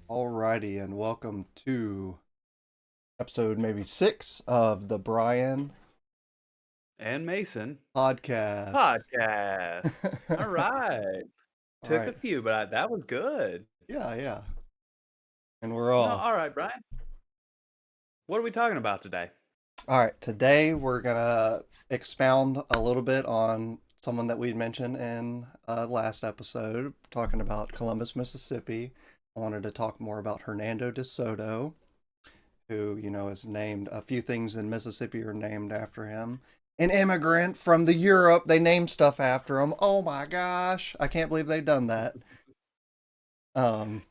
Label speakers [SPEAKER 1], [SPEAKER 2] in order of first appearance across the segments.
[SPEAKER 1] Alrighty, and welcome to episode maybe 6 of the Brian
[SPEAKER 2] And Mason
[SPEAKER 1] podcast.
[SPEAKER 2] podcast. All right.
[SPEAKER 1] All
[SPEAKER 2] Took
[SPEAKER 1] right.
[SPEAKER 2] a few, but that was good.
[SPEAKER 1] Yeah. And we're
[SPEAKER 2] No,
[SPEAKER 1] off.
[SPEAKER 2] all right, Brian. What are we talking about today?
[SPEAKER 1] All right, today we're gonna expound a little bit on someone that we mentioned in last episode, talking about Columbus, Mississippi. I wanted to talk more about Hernando De Soto, who, is named a few things in Mississippi are named after him. An immigrant from the Europe, they named stuff after him. Oh my gosh, I can't believe they've done that. Um,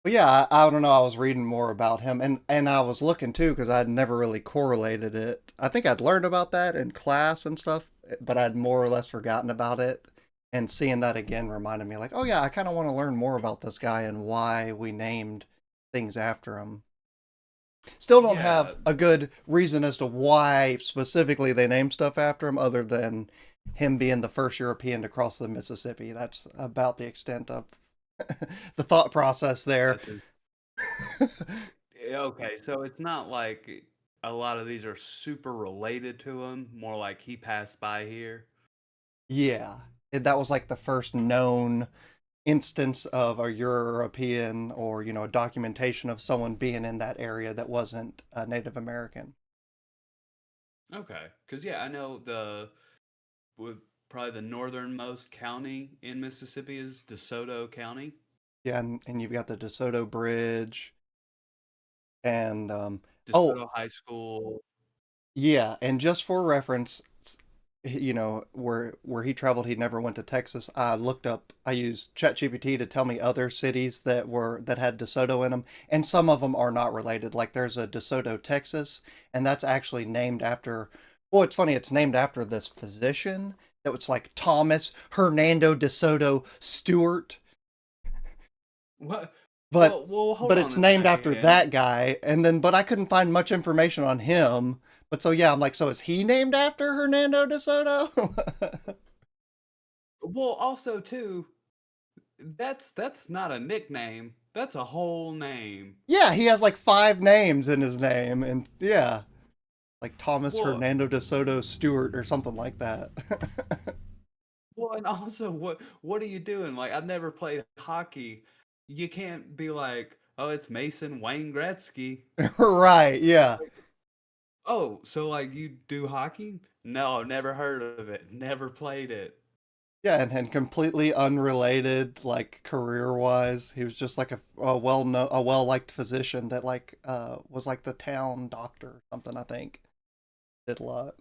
[SPEAKER 1] but yeah, I don't know. I was reading more about him, and I was looking too because I'd never really correlated it. I think I'd learned about that in class and stuff, but I'd more or less forgotten about it. And seeing that again reminded me, like, oh yeah, I kind of want to learn more about this guy and why we named things after him. Still don't
[SPEAKER 2] Yeah,
[SPEAKER 1] have a good reason as to why specifically they named stuff after him, other than him being the first European to cross the Mississippi. That's about the extent of the thought process there.
[SPEAKER 2] that's okay. So it's not like a lot of these are super related to him, more like he passed by here.
[SPEAKER 1] Yeah, that was like the first known instance of a European, or a documentation of someone being in that area that wasn't a Native American.
[SPEAKER 2] Okay. Because, yeah, I know would- probably the northernmost county in Mississippi is DeSoto County.
[SPEAKER 1] Yeah, and you've got the DeSoto Bridge, and oh,
[SPEAKER 2] DeSoto High School.
[SPEAKER 1] yeah, and just for reference, where he traveled, he never went to Texas. I looked up, I used ChatGPT to tell me other cities that had DeSoto in them, and some of them are not related. Like there's a DeSoto, Texas, and that's actually named after. Well, it's funny. It's named after this physician that was like Thomas Hernando De Soto Stewart,
[SPEAKER 2] What?
[SPEAKER 1] but
[SPEAKER 2] Hold on
[SPEAKER 1] it's
[SPEAKER 2] a
[SPEAKER 1] named after
[SPEAKER 2] second.
[SPEAKER 1] that guy. And then, but I couldn't find much information on him. But so yeah, I'm like, so is he named after Hernando De Soto?
[SPEAKER 2] Well, also too, that's not a nickname. That's a whole name.
[SPEAKER 1] Yeah, he has like 5 names in his name, and yeah, like Thomas
[SPEAKER 2] Well,
[SPEAKER 1] Hernando De Soto Stewart or something like that.
[SPEAKER 2] and also, what are you doing? Like, I've never played hockey. You can't be like, oh, it's Mason Wayne Gretzky.
[SPEAKER 1] Right? Yeah,
[SPEAKER 2] Oh, so like you do hockey? No, never heard of it. Never played it.
[SPEAKER 1] yeah, and completely unrelated, like career wise. He was just like a well liked physician that like was like the town doctor or something. I think did a lot.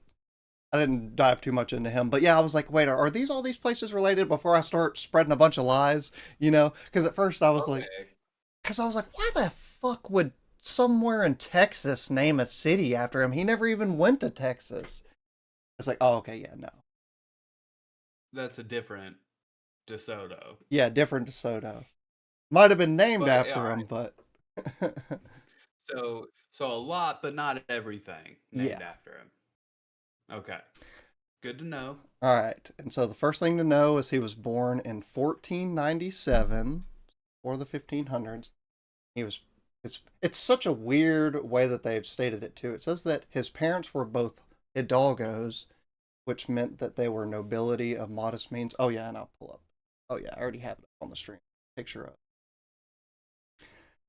[SPEAKER 1] I didn't dive too much into him, but yeah, I was like, wait, are these all these places related before I start spreading a bunch of lies? Because at first I was like,
[SPEAKER 2] Okay.
[SPEAKER 1] why the fuck would somewhere in Texas name a city after him? He never even went to Texas. It's like, oh, okay, yeah, no.
[SPEAKER 2] That's a different DeSoto.
[SPEAKER 1] Yeah, different DeSoto. Might have been named
[SPEAKER 2] But all
[SPEAKER 1] after him,
[SPEAKER 2] right.
[SPEAKER 1] but
[SPEAKER 2] So a lot, but not everything
[SPEAKER 1] yeah.
[SPEAKER 2] named after him. Okay. Good to know.
[SPEAKER 1] All right. And so the first thing to know is he was born in 1497, or the 1500s. He was it's such a weird way that they've stated it too. It says that his parents were both hidalgos, which meant that they were nobility of modest means. Oh yeah, and I'll pull up. Oh yeah, I already have it on the stream. Picture of.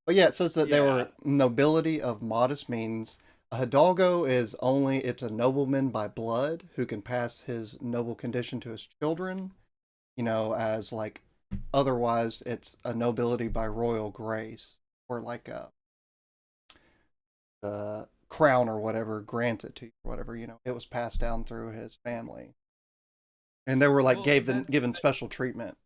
[SPEAKER 1] But yeah, it says that they
[SPEAKER 2] Yeah.
[SPEAKER 1] were nobility of modest means. A hidalgo is only it's a nobleman by blood who can pass his noble condition to his children. As like otherwise it's a nobility by royal grace, or like the crown or whatever grants it to you, or whatever. It was passed down through his family, and they were like
[SPEAKER 2] Well,
[SPEAKER 1] given special treatment.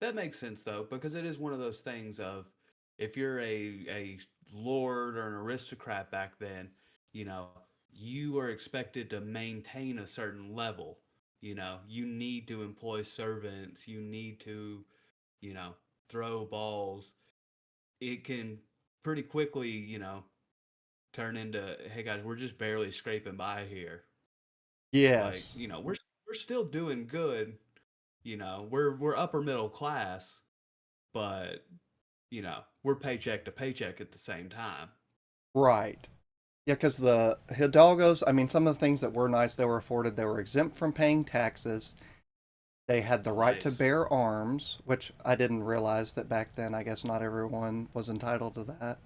[SPEAKER 2] that makes sense though, because it is one of those things of if you're a lord or an aristocrat back then, you know, you are expected to maintain a certain level. You need to employ servants, you need to, you know, throw balls. It can pretty quickly, turn into, hey guys, we're just barely scraping by here. Like,
[SPEAKER 1] Yes.
[SPEAKER 2] we're still doing good, we're upper middle class, but we're paycheck to paycheck at the same time.
[SPEAKER 1] Right. Yeah, because the Hidalgos, I mean, some of the things that were nice they were afforded, they were exempt from paying taxes. They had the right to
[SPEAKER 2] Nice.
[SPEAKER 1] bear arms, which I didn't realize that back then. I guess not everyone was entitled to that.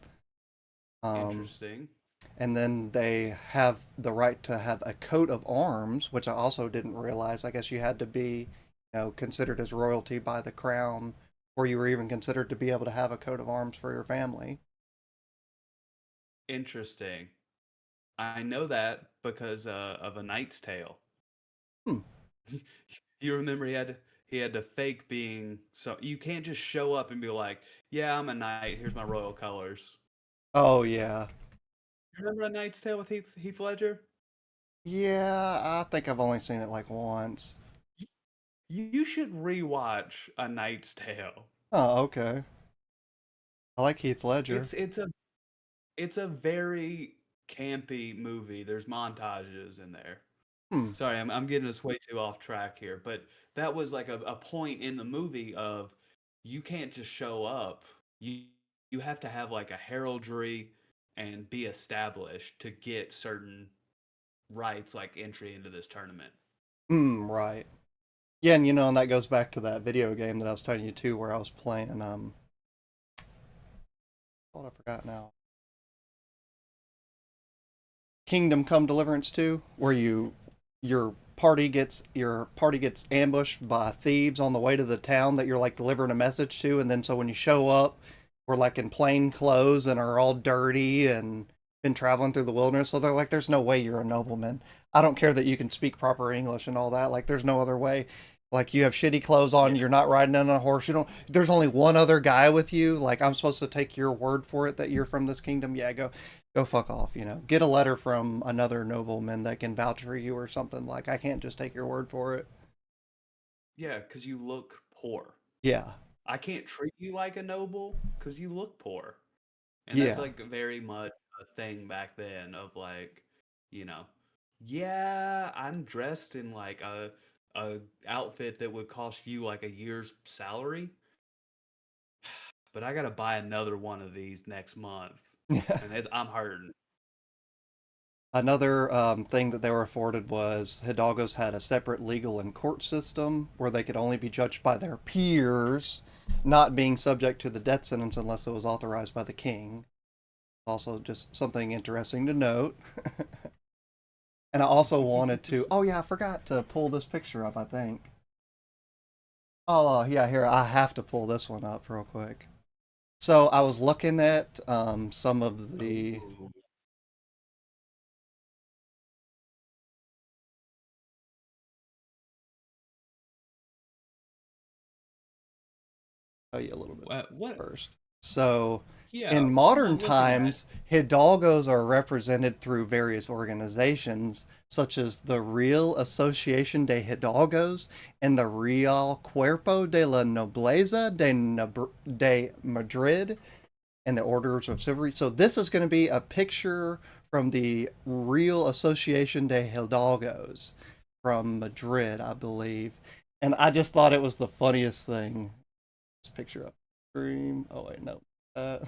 [SPEAKER 1] Um,
[SPEAKER 2] Interesting.
[SPEAKER 1] and then they have the right to have a coat of arms, which I also didn't realize. I guess you had to be, considered as royalty by the crown, or you were even considered to be able to have a coat of arms for your family.
[SPEAKER 2] Interesting. I know that because of A Knight's Tale.
[SPEAKER 1] Hmm.
[SPEAKER 2] You remember he had to fake being, so you can't just show up and be like, "Yeah, I'm a knight. Here's my royal colors."
[SPEAKER 1] Oh yeah,
[SPEAKER 2] You remember A Knight's Tale with Heath Ledger?
[SPEAKER 1] yeah. I think I've only seen it like once.
[SPEAKER 2] You should rewatch A Knight's Tale.
[SPEAKER 1] Oh, okay. I like Heath Ledger.
[SPEAKER 2] It's a very campy movie. There's montages in there.
[SPEAKER 1] Hmm.
[SPEAKER 2] Sorry, I'm getting us way too off track here, but that was like a point in the movie of you can't just show up. You you have to have like a heraldry and be established to get certain rights like entry into this tournament.
[SPEAKER 1] Hmm. Right. Yeah, and and that goes back to that video game that I was telling you too, where I was playing. What I forgot now. Kingdom Come Deliverance 2, where your party gets ambushed by thieves on the way to the town that you're like delivering a message to, and then so when you show up, we're like in plain clothes and are all dirty and been traveling through the wilderness. So they're like, "There's no way you're a nobleman. I don't care that you can speak proper English and all that. Like, there's no other way. Like, you have shitty clothes on.
[SPEAKER 2] Yeah.
[SPEAKER 1] You're not riding on a horse. You don't. There's only one other guy with you. Like, I'm supposed to take your word for it that you're from this kingdom. Yeah, go fuck off, Get a letter from another nobleman that can vouch for you or something. Like, I can't just take your word for it.
[SPEAKER 2] Yeah, because you look poor.
[SPEAKER 1] Yeah.
[SPEAKER 2] I can't treat you like a noble because you look poor. And that's
[SPEAKER 1] Yeah.
[SPEAKER 2] like very much a thing back then of like, you know, yeah, I'm dressed in like a outfit that would cost you like a year's salary, but I gotta buy another one of these next month. And I'm hurting.
[SPEAKER 1] Another thing that they were afforded was Hidalgos had a separate legal and court system where they could only be judged by their peers, not being subject to the death sentence unless it was authorized by the king. Also, just something interesting to note. And I also wanted to. Oh, yeah, I forgot to pull this picture up, I think. Oh, yeah, here, I have to pull this one up real quick. So I was looking at some of the.
[SPEAKER 2] Oh,
[SPEAKER 1] Tell you a little bit
[SPEAKER 2] what?
[SPEAKER 1] first. So,
[SPEAKER 2] Yeah,
[SPEAKER 1] in
[SPEAKER 2] while
[SPEAKER 1] modern
[SPEAKER 2] I'm looking at
[SPEAKER 1] times, Hidalgos are represented through various organizations, such as the Real Asociación de Hidalgos and the Real Cuerpo de la Nobleza de Madrid and the Orders of Chivalry. So, this is going to be a picture from the Real Asociación de Hidalgos from Madrid, I believe. And I just thought it was the funniest thing. This picture up. Stream. Oh wait, no. Uh,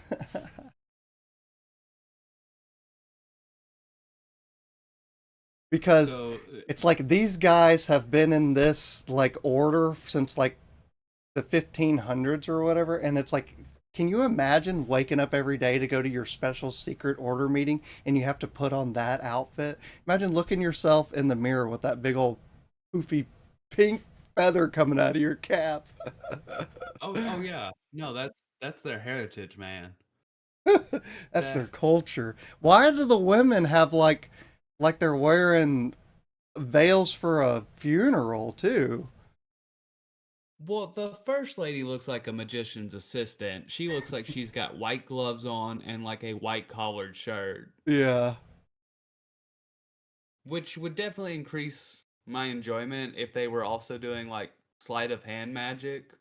[SPEAKER 1] because
[SPEAKER 2] so
[SPEAKER 1] it's like these guys have been in this like order since like the 1500s or whatever, and it's like, can you imagine waking up every day to go to your special secret order meeting and you have to put on that outfit? Imagine looking yourself in the mirror with that big old poofy pink feather coming out of your cap.
[SPEAKER 2] oh yeah, no, that's their heritage, man.
[SPEAKER 1] That's their
[SPEAKER 2] That
[SPEAKER 1] culture. Why do the women have like they're wearing veils for a funeral too?
[SPEAKER 2] Well, the first lady looks like a magician's assistant. She looks like she's got white gloves on and like a white collared shirt,
[SPEAKER 1] Yeah.
[SPEAKER 2] which would definitely increase my enjoyment if they were also doing like sleight of hand magic.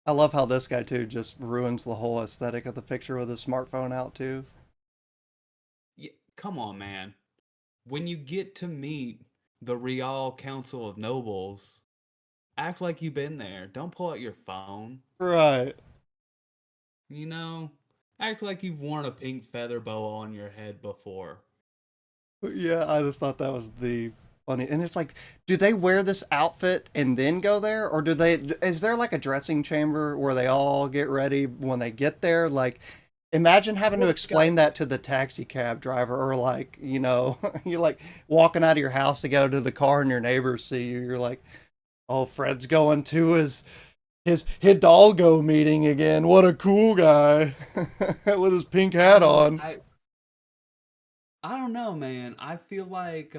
[SPEAKER 1] I love how this guy too just ruins the whole aesthetic of the picture with his smartphone out too.
[SPEAKER 2] Yeah, come on, man. When you get to meet the Real Council of Nobles, act like you've been there. Don't pull out your phone.
[SPEAKER 1] Right.
[SPEAKER 2] You know, act like you've worn a pink feather boa on your head before.
[SPEAKER 1] But yeah, I just thought that was the funny. And it's like, do they wear this outfit and then go there, or do they? Is there like a dressing chamber where they all get ready when they get there? Like, imagine having to
[SPEAKER 2] Well, it's got
[SPEAKER 1] explain that to the taxi cab driver, or like, you're like walking out of your house to go to the car and your neighbors see you. You're like, oh, Fred's going to his Hidalgo meeting again. What a cool guy with his pink
[SPEAKER 2] I
[SPEAKER 1] hat
[SPEAKER 2] mean,
[SPEAKER 1] on,
[SPEAKER 2] I don't know, man. I feel like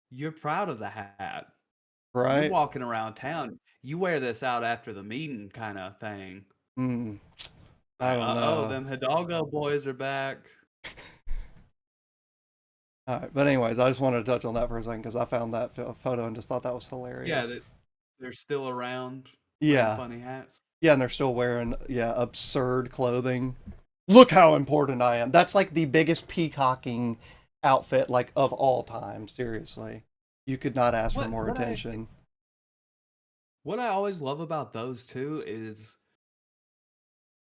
[SPEAKER 2] you're proud of the hat. You're
[SPEAKER 1] right?
[SPEAKER 2] walking around town. You wear this out after the meeting kind of thing.
[SPEAKER 1] Hmm. I
[SPEAKER 2] Like,
[SPEAKER 1] don't
[SPEAKER 2] uh-oh,
[SPEAKER 1] know.
[SPEAKER 2] them Hidalgo boys are back.
[SPEAKER 1] All right, but anyways, I just wanted to touch on that for a second because I found that photo and just thought that was
[SPEAKER 2] Yeah,
[SPEAKER 1] hilarious.
[SPEAKER 2] they're still around wearing
[SPEAKER 1] Yeah,
[SPEAKER 2] funny hats.
[SPEAKER 1] yeah, and they're still wearing absurd clothing. Look how important I am. That's like the biggest peacocking outfit like of all time. Seriously, you could not ask for
[SPEAKER 2] What
[SPEAKER 1] more
[SPEAKER 2] what I
[SPEAKER 1] attention.
[SPEAKER 2] what I always love about those two is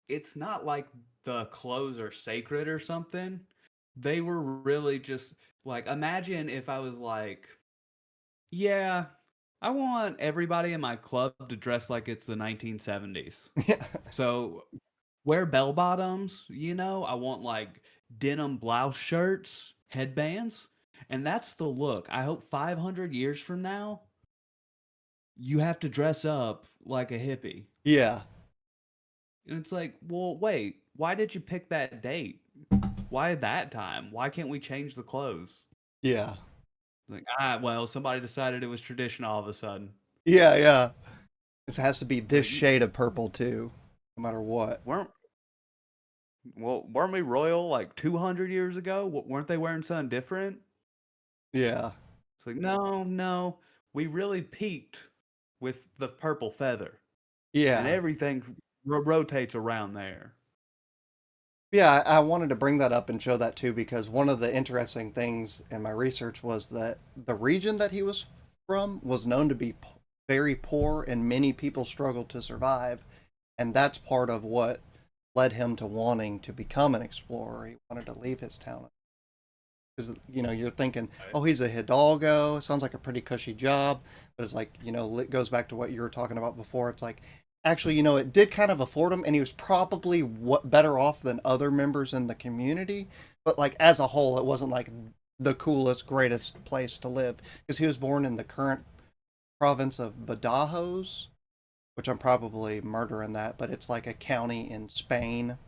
[SPEAKER 2] it's not like the clothes are sacred or something. They were really just like imagine if I was like, yeah, I want everybody in my club to dress like it's the 1970s.
[SPEAKER 1] Yeah,
[SPEAKER 2] So wear bell bottoms, I want like denim blouse shirts, headbands, and that's the look. I hope 500 years from now, you have to dress up like a hippie.
[SPEAKER 1] yeah,
[SPEAKER 2] And it's like, well, wait, why did you pick that date? Why that time? Why can't we change the clothes?
[SPEAKER 1] yeah,
[SPEAKER 2] Like, well, somebody decided it was tradition all of a sudden.
[SPEAKER 1] yeah. It has to be
[SPEAKER 2] It's
[SPEAKER 1] this
[SPEAKER 2] like,
[SPEAKER 1] shade of purple too, no matter what.
[SPEAKER 2] weren't weren't we royal like 200 years ago? Weren't they wearing something different?
[SPEAKER 1] Yeah,
[SPEAKER 2] It's like, no, no, we really peaked with the purple feather, and
[SPEAKER 1] yeah.
[SPEAKER 2] everything rotates around there.
[SPEAKER 1] Yeah, I wanted to bring that up and show that too because one of the interesting things in my research was that the region that he was from was known to be very poor and many people struggled to survive. And that's part of what led him to wanting to become an explorer. He wanted to leave his town. Because, you're thinking,
[SPEAKER 2] Right.
[SPEAKER 1] oh, he's a Hidalgo. Sounds like a pretty cushy job. But it's like, it goes back to what you were talking about before. It's like, actually, it did kind of afford him, and he was probably better off than other members in the community. But, like, as a whole, it wasn't like the coolest, greatest place to live. Because he was born in the current province of Badajoz, which I'm probably murdering that, but it's like a county in Spain.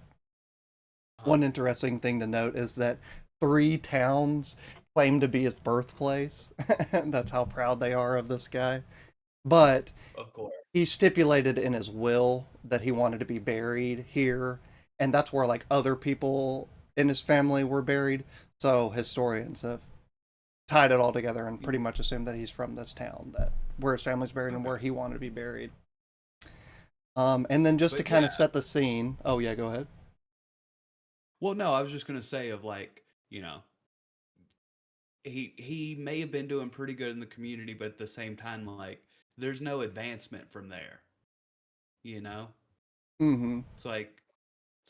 [SPEAKER 2] Huh?
[SPEAKER 1] One interesting thing to note is that three towns claim to be his birthplace. That's how proud they are of this guy. But
[SPEAKER 2] Of course.
[SPEAKER 1] he stipulated in his will that he wanted to be buried here, and that's where like other people in his family were buried. So historians have tied it all together and pretty much assumed that he's from this town, that where his family's buried and
[SPEAKER 2] Okay.
[SPEAKER 1] where he wanted to be buried. And then just to
[SPEAKER 2] But
[SPEAKER 1] kind
[SPEAKER 2] yeah,
[SPEAKER 1] of set the scene. Oh yeah, go ahead.
[SPEAKER 2] well, no, I was just gonna say of like, you know, he may have been doing pretty good in the community, but at the same time, like, there's no advancement from there. You know,
[SPEAKER 1] Mm-hmm.
[SPEAKER 2] it's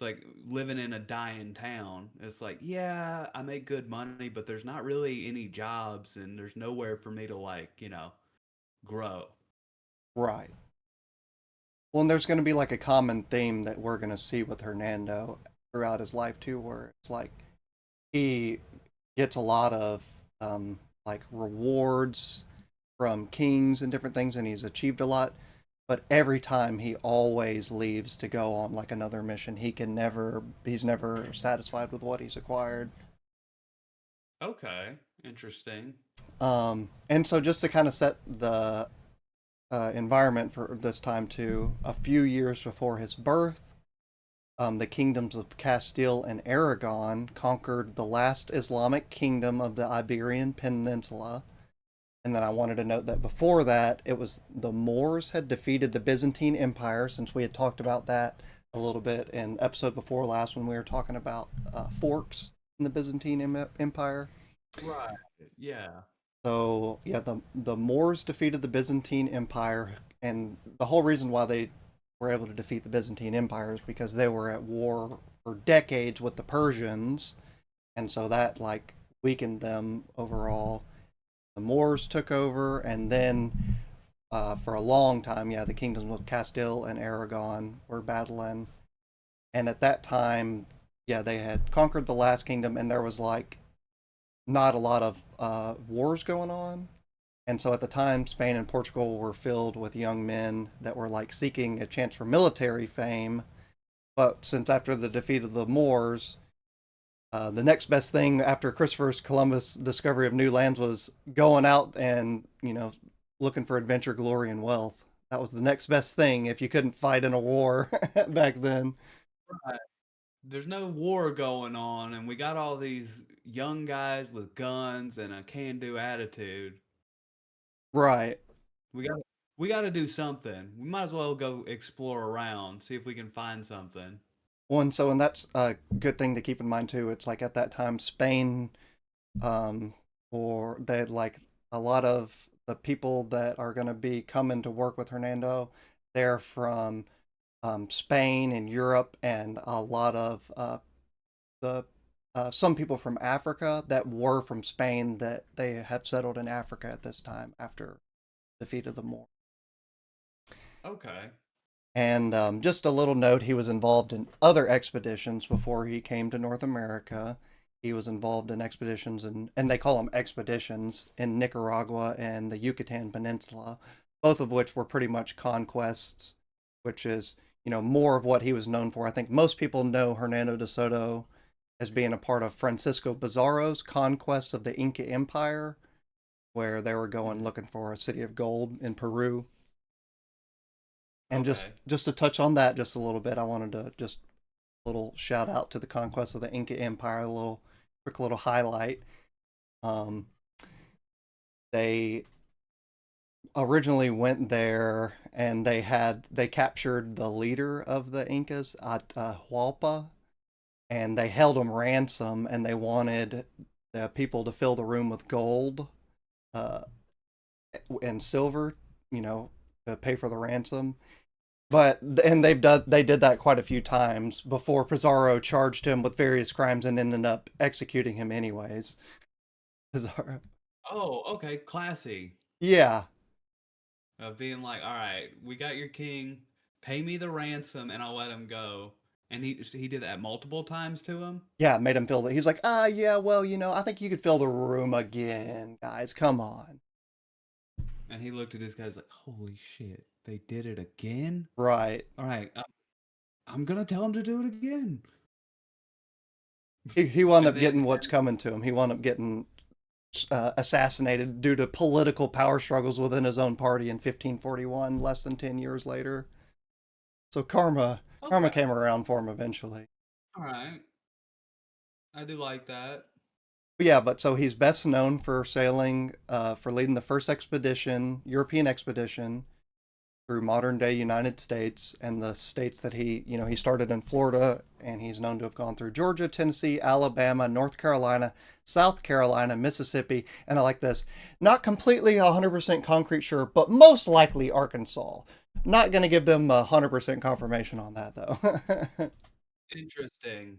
[SPEAKER 2] like living in a dying town. It's like, yeah, I make good money, but there's not really any jobs, and there's nowhere for me to like, grow.
[SPEAKER 1] Right. Well, and there's going to be like a common theme that we're going to see with Hernando throughout his life too, where it's like he gets a lot of like rewards from kings and different things, and he's achieved a lot. But every time he always leaves to go on like another mission, he's never satisfied with what he's acquired.
[SPEAKER 2] Okay, interesting.
[SPEAKER 1] And so just to kind of set the environment for this time too, a few years before his birth, the kingdoms of Castile and Aragon conquered the last Islamic kingdom of the Iberian Peninsula. And then I wanted to note that before that, it was the Moors had defeated the Byzantine Empire, since we had talked about that a little bit in episode before last when we were talking about forks in the Byzantine Empire.
[SPEAKER 2] Right. Yeah.
[SPEAKER 1] So yeah, the Moors defeated the Byzantine Empire, and the whole reason why they were able to defeat the Byzantine empires because they were at war for decades with the Persians, and so that like weakened them overall. The Moors took over, and then for a long time, yeah, the kingdoms of Castile and Aragon were battling, and at that time, yeah, they had conquered the last kingdom, and there was like not a lot of wars going on. And so at the time, Spain and Portugal were filled with young men that were like seeking a chance for military fame. But since after the defeat of the Moors, the next best thing after Christopher Columbus' discovery of new lands was going out and, looking for adventure, glory, and wealth. That was the next best thing if you couldn't fight in a war back then.
[SPEAKER 2] Right. There's no war going on, and we got all these young guys with guns and a can-do attitude.
[SPEAKER 1] Right.
[SPEAKER 2] We got we got to do something. We might as well go explore around, see if we can find something.
[SPEAKER 1] Well, and that's a good thing to keep in mind too. It's like at that time, Spain, um, or they had like a lot of the people that are going to be coming to work with Hernando. They're from Spain and Europe, and a lot of the some people from Africa that were from Spain that they have settled in Africa at this time after defeat of the Moor.
[SPEAKER 2] Okay.
[SPEAKER 1] And just a little note, he was involved in other expeditions before he came to North America. He was involved in expeditions, and they call them expeditions, in Nicaragua and the Yucatan Peninsula, both of which were pretty much conquests, which is, more of what he was known for. I think most people know Hernando de Soto as being a part of Francisco Pizarro's conquest of the Inca Empire, where they were going
[SPEAKER 2] Mhm.
[SPEAKER 1] looking for a city of gold in Peru. And just
[SPEAKER 2] Okay.
[SPEAKER 1] just to touch on that just a little bit, I wanted to just a little shout out to the conquest of the Inca Empire, a little quick little highlight. Um, they originally went there and they captured the leader of the Incas, Hualpa, and they held him ransom, and they wanted the people to fill the room with gold uh, and silver, you know, to pay for the ransom. But and they did that quite a few times before Pizarro charged him with various crimes and ended up executing him anyways. Pizarro,
[SPEAKER 2] Oh, okay. Classy.
[SPEAKER 1] yeah,
[SPEAKER 2] Of being like, all right, we got your king. Pay me the ransom, and I'll let him go. And he did that multiple times to him.
[SPEAKER 1] yeah, made him feel that he's like, yeah, well, I think you could fill the room again, guys. Come on,
[SPEAKER 2] And he looked at his guys like, holy shit, they did it again.
[SPEAKER 1] right?
[SPEAKER 2] All right, I'm gonna tell him to do it again.
[SPEAKER 1] He wound
[SPEAKER 2] And
[SPEAKER 1] up
[SPEAKER 2] then
[SPEAKER 1] getting what's coming to him. He wound up getting assassinated due to political power struggles within his own party in 1541, less than 10 years later. So karma
[SPEAKER 2] okay,
[SPEAKER 1] came around for him eventually.
[SPEAKER 2] all right, I do like that.
[SPEAKER 1] Yeah, but so he's best known for sailing, for leading the first European expedition through modern day United States and the states that he started in Florida, and he's known to have gone through Georgia, Tennessee, Alabama, North Carolina, South Carolina, Mississippi, and I like this, not completely 100% concrete sure, but most likely Arkansas. Not going to give them 100% confirmation on that though.
[SPEAKER 2] Interesting.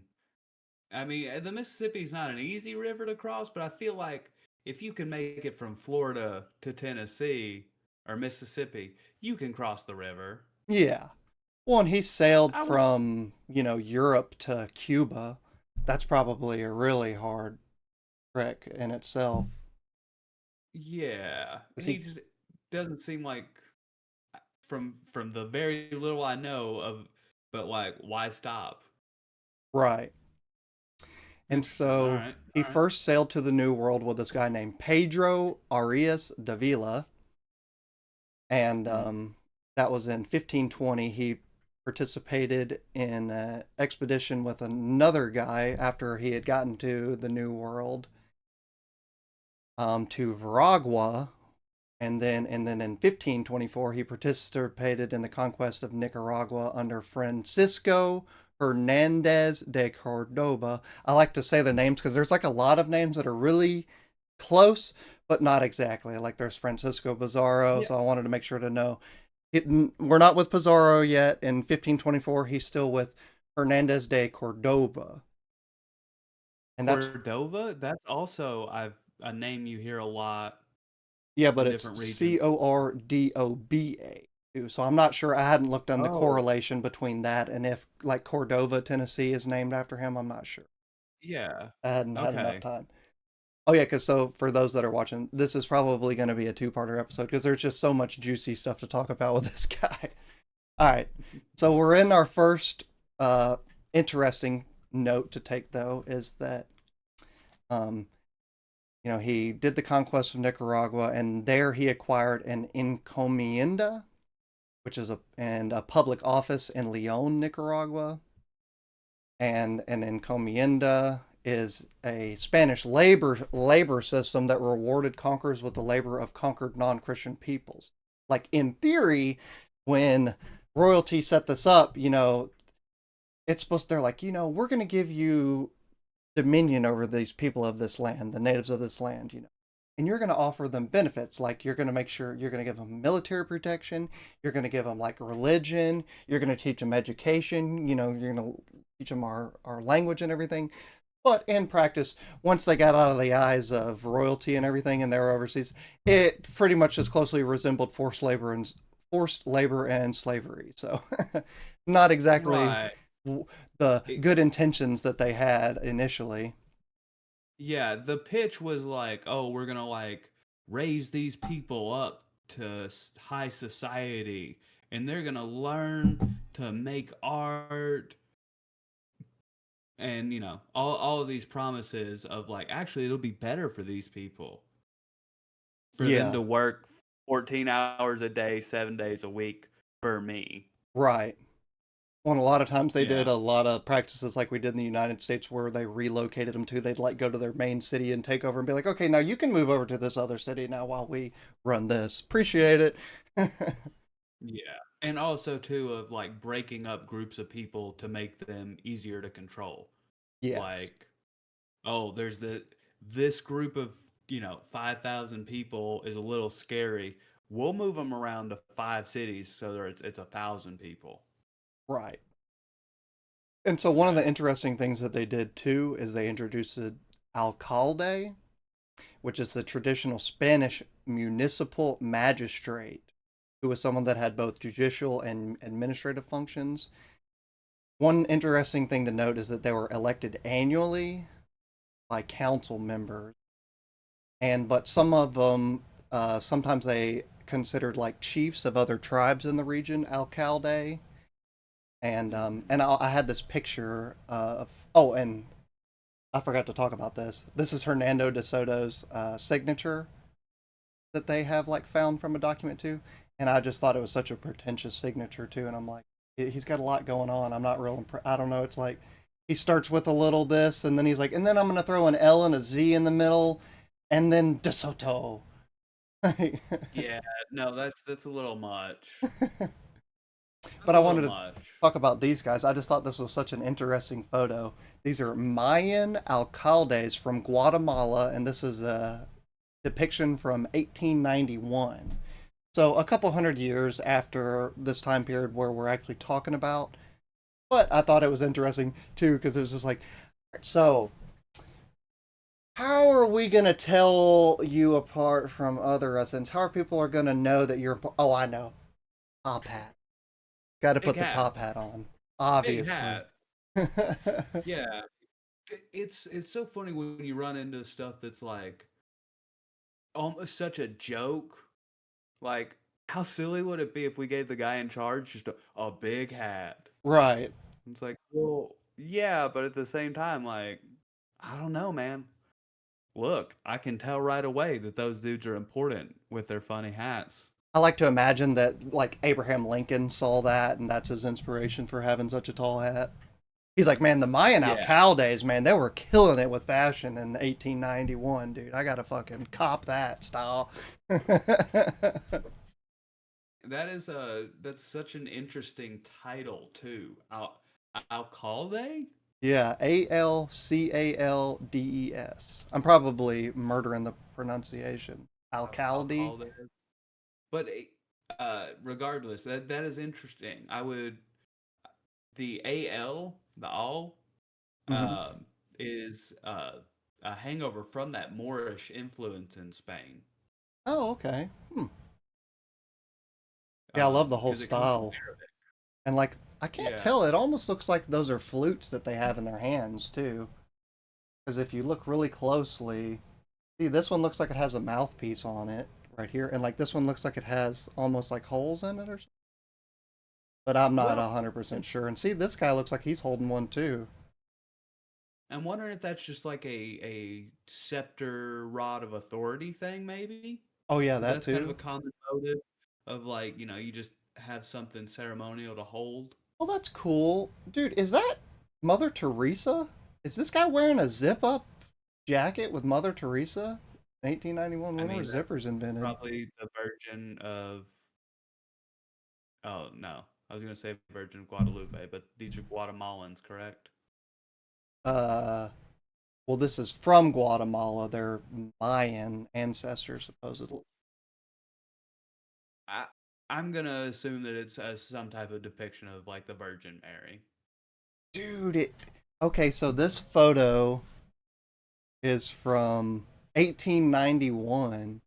[SPEAKER 2] I mean, the Mississippi's not an easy river to cross, but I feel like if you can make it from Florida to Tennessee or Mississippi, you can cross the river.
[SPEAKER 1] Yeah. Well, and he sailed
[SPEAKER 2] I would,
[SPEAKER 1] from, Europe to Cuba. That's probably a really hard trek in itself.
[SPEAKER 2] yeah.
[SPEAKER 1] 'Cause
[SPEAKER 2] He just doesn't seem like from the very little I know of, but like, why stop?
[SPEAKER 1] right. And
[SPEAKER 2] Interesting. All
[SPEAKER 1] so
[SPEAKER 2] right.
[SPEAKER 1] he
[SPEAKER 2] All right.
[SPEAKER 1] first sailed to the New World with this guy named Pedro Arias Davila. And
[SPEAKER 2] Mhm.
[SPEAKER 1] that was in 1520. He participated in an expedition with another guy after he had gotten to the New World, to Veragua, and then in 1524 he participated in the conquest of Nicaragua under Francisco Hernandez de Cordoba. I like to say the names because there's like a lot of names that are really close but not exactly. Like there's Francisco Pizarro,
[SPEAKER 2] Yeah.
[SPEAKER 1] so I wanted to make sure to know. We're not with Pizarro yet. In 1524, he's still with Hernandez de Cordoba, and that's
[SPEAKER 2] Cordova, that's also I've a name you hear a lot
[SPEAKER 1] yeah, but
[SPEAKER 2] in
[SPEAKER 1] it's
[SPEAKER 2] different regions.
[SPEAKER 1] Cordoba. So I'm not sure. I hadn't looked on the
[SPEAKER 2] Oh,
[SPEAKER 1] correlation between that and if like Cordova, Tennessee, is named after him. I'm not sure.
[SPEAKER 2] yeah.
[SPEAKER 1] I hadn't had enough
[SPEAKER 2] Okay.
[SPEAKER 1] time. Oh yeah, because so for those that are watching, this is probably going to be a two-parter episode because there's just so much juicy stuff to talk about with this guy. All right, so we're in our first interesting note to take though is that um, he did the conquest of Nicaragua, and there he acquired an encomienda, which is a public office in Leon, Nicaragua, and an encomienda is a Spanish labor system that rewarded conquerors with the labor of conquered non-Christian peoples. Like in theory, when royalty set this up, it's supposed they're like, we're going to give you dominion over these people of this land, the natives of this land, and you're going to offer them benefits. Like you're going to make sure you're going to give them military protection, you're going to give them like religion, you're going to teach them education, you're going to teach them our language and everything. But in practice, once they got out of the eyes of royalty and everything and they were overseas, it pretty much just closely resembled forced labor and slavery. So not exactly
[SPEAKER 2] Right.
[SPEAKER 1] the
[SPEAKER 2] It,
[SPEAKER 1] good intentions that they had initially.
[SPEAKER 2] yeah, the pitch was like, "Oh, we're going to like raise these people up to high society and they're going to learn to make art and, all of these promises of like actually it'll be better for these people for them
[SPEAKER 1] Yeah,
[SPEAKER 2] to work 14 hours a day, 7 days a week for me."
[SPEAKER 1] right. Well, a lot of times they did
[SPEAKER 2] Yeah.
[SPEAKER 1] a lot of practices like we did in the United States where they relocated them to. They'd like go to their main city and take over and be like, okay, now you can move over to this other city now while we run this. Appreciate it.
[SPEAKER 2] Yeah. And also too of like breaking up groups of people to make them easier to control.
[SPEAKER 1] Yes.
[SPEAKER 2] Like, oh, there's this group of, 5,000 people is a little scary. We'll move them around to 5 cities so that it's 1,000 people.
[SPEAKER 1] Right. And so one of
[SPEAKER 2] Yeah.
[SPEAKER 1] the interesting things that they did too is they introduced the alcalde, which is the traditional Spanish municipal magistrate, who was someone that had both judicial and administrative functions. One interesting thing to note is that they were elected annually by council members, and but some of them sometimes they considered like chiefs of other tribes in the region alcalde, and I had this picture of and I forgot to talk about this. This is Hernando De Soto's signature that they have like found from a document too, and I just thought it was such a pretentious signature too, and I'm like, he's got a lot going on. I'm not real. I don't know. It's like he starts with a little this, and then he's like, and then I'm gonna throw an L and a Z in the middle, and then De Soto.
[SPEAKER 2] Yeah, no, that's a little much.
[SPEAKER 1] But
[SPEAKER 2] That's
[SPEAKER 1] I
[SPEAKER 2] a
[SPEAKER 1] wanted
[SPEAKER 2] little
[SPEAKER 1] to
[SPEAKER 2] much.
[SPEAKER 1] talk about these guys. I just thought this was such an interesting photo. These are Mayan alcaldes from Guatemala, and this is a depiction from 1891. So a couple hundred years after this time period where we're actually talking about. But I thought it was interesting too because it was just like, so how are we gonna tell you apart from other residents? How are people are gonna know that you're? Oh, I know. Top hat. Got to
[SPEAKER 2] Big
[SPEAKER 1] put the
[SPEAKER 2] hat.
[SPEAKER 1] top hat on.
[SPEAKER 2] Big
[SPEAKER 1] Obviously.
[SPEAKER 2] hat. Yeah. It's so funny when you run into stuff that's like almost such a joke. Like, how silly would it be if we gave the guy in charge just a big hat?
[SPEAKER 1] Right.
[SPEAKER 2] It's like, well, yeah, but at the same time, like, I don't know, man. Look, I can tell right away that those dudes are important with their funny hats.
[SPEAKER 1] I like to imagine that like Abraham Lincoln saw that and that's his inspiration for having such a tall hat. He's like, man, the Mayan
[SPEAKER 2] Yeah,
[SPEAKER 1] alcaldes, man, they were killing it with fashion in 1891, dude. I gotta fucking cop that style.
[SPEAKER 2] that's such an interesting title too. Alcalde?
[SPEAKER 1] Yeah, Alcaldes. I'm probably murdering the pronunciation. Alcalde.
[SPEAKER 2] Alcalde. But Regardless, that is interesting. I would the AL, the all,
[SPEAKER 1] Hmm.
[SPEAKER 2] um, is a hangover from that Moorish influence in Spain.
[SPEAKER 1] Oh, okay. Hmm. Yeah, I love the whole
[SPEAKER 2] Because it comes from
[SPEAKER 1] style. And like, I can't
[SPEAKER 2] yeah.
[SPEAKER 1] tell. It almost looks like those are flutes that they have in their hands too. Because if you look really closely, see, this one looks like it has a mouthpiece on it right here, and like this one looks like it has almost like holes in it or something. But I'm not
[SPEAKER 2] Well,
[SPEAKER 1] 100% sure. And see, this guy looks like he's holding one too.
[SPEAKER 2] I'm wondering if that's just like a scepter rod of authority thing, maybe,
[SPEAKER 1] Oh yeah,
[SPEAKER 2] because
[SPEAKER 1] that
[SPEAKER 2] that's kind of a
[SPEAKER 1] too.
[SPEAKER 2] common motive of like you just have something ceremonial to hold.
[SPEAKER 1] Oh, that's cool, dude. Is that Mother Teresa? Is this guy wearing a zip-up jacket with Mother Teresa? 1891.
[SPEAKER 2] I
[SPEAKER 1] When were
[SPEAKER 2] mean, that's
[SPEAKER 1] zippers invented?
[SPEAKER 2] probably the Virgin of. Oh no, I was gonna say Virgin of Guadalupe, but these are Guatemalans, correct?
[SPEAKER 1] Uh, well, this is from Guatemala. They're Mayan ancestors, supposedly.
[SPEAKER 2] I I'm gonna assume that it's some type of depiction of like the Virgin Mary.
[SPEAKER 1] Dude, it. Okay, so this photo is from 1891.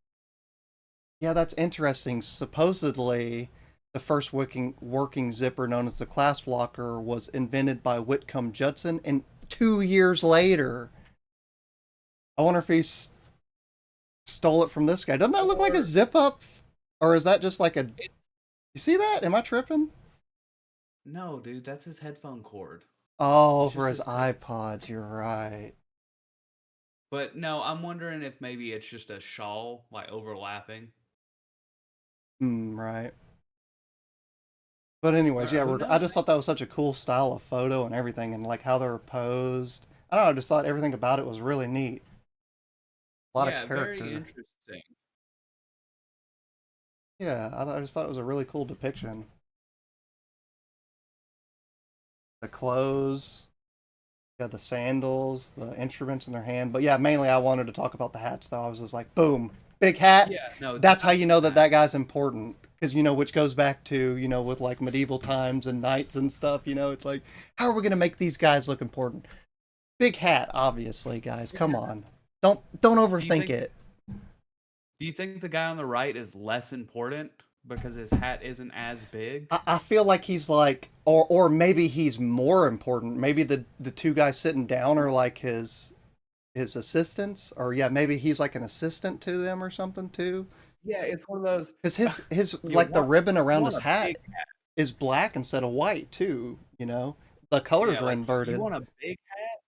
[SPEAKER 1] Yeah, that's interesting. Supposedly, the first working zipper, known as the clasp locker, was invented by Whitcomb Judson, and 2 years later, I wonder if stole it from this guy. Doesn't that look like a
[SPEAKER 2] Or
[SPEAKER 1] zip up, or is that just like a?
[SPEAKER 2] it,
[SPEAKER 1] You see that? Am I tripping?
[SPEAKER 2] no, dude, that's his headphone cord.
[SPEAKER 1] Oh,
[SPEAKER 2] It's
[SPEAKER 1] for
[SPEAKER 2] just
[SPEAKER 1] his
[SPEAKER 2] his head.
[SPEAKER 1] iPods. You're right.
[SPEAKER 2] But no, I'm wondering if maybe it's just a shawl like overlapping.
[SPEAKER 1] Right. But anyways, yeah,
[SPEAKER 2] Who
[SPEAKER 1] I
[SPEAKER 2] knows?
[SPEAKER 1] just thought that was such a cool style of photo and everything, and like how they're posed. I don't know. I just thought everything about it was really neat. A lot of
[SPEAKER 2] Yeah, very
[SPEAKER 1] character.
[SPEAKER 2] interesting.
[SPEAKER 1] Yeah, I just thought it was a really cool depiction. The clothes, yeah, the sandals, the instruments in their hand. But yeah, mainly I wanted to talk about the hats, though. I was just like, boom, big hat.
[SPEAKER 2] Yeah, no,
[SPEAKER 1] That's how you know that
[SPEAKER 2] that.
[SPEAKER 1] that guy's important. Because, which goes back to, with like medieval times and knights and stuff, it's like, how are we going to make these guys look important? Big hat, obviously, guys. Come
[SPEAKER 2] Yeah.
[SPEAKER 1] on. Don't
[SPEAKER 2] Do you
[SPEAKER 1] overthink
[SPEAKER 2] think
[SPEAKER 1] it.
[SPEAKER 2] do you think the guy on the right is less important because his hat isn't as big?
[SPEAKER 1] I feel like he's like, or maybe he's more important. Maybe the two guys sitting down are like his assistants, or yeah, maybe he's like an assistant to them or something too.
[SPEAKER 2] Yeah, it's one of those
[SPEAKER 1] Because his
[SPEAKER 2] you
[SPEAKER 1] like the ribbon
[SPEAKER 2] you
[SPEAKER 1] around
[SPEAKER 2] want
[SPEAKER 1] his
[SPEAKER 2] a big
[SPEAKER 1] hat
[SPEAKER 2] hat.
[SPEAKER 1] is black instead of white too. The colors
[SPEAKER 2] Yeah,
[SPEAKER 1] are
[SPEAKER 2] like you
[SPEAKER 1] inverted.
[SPEAKER 2] want a big hat,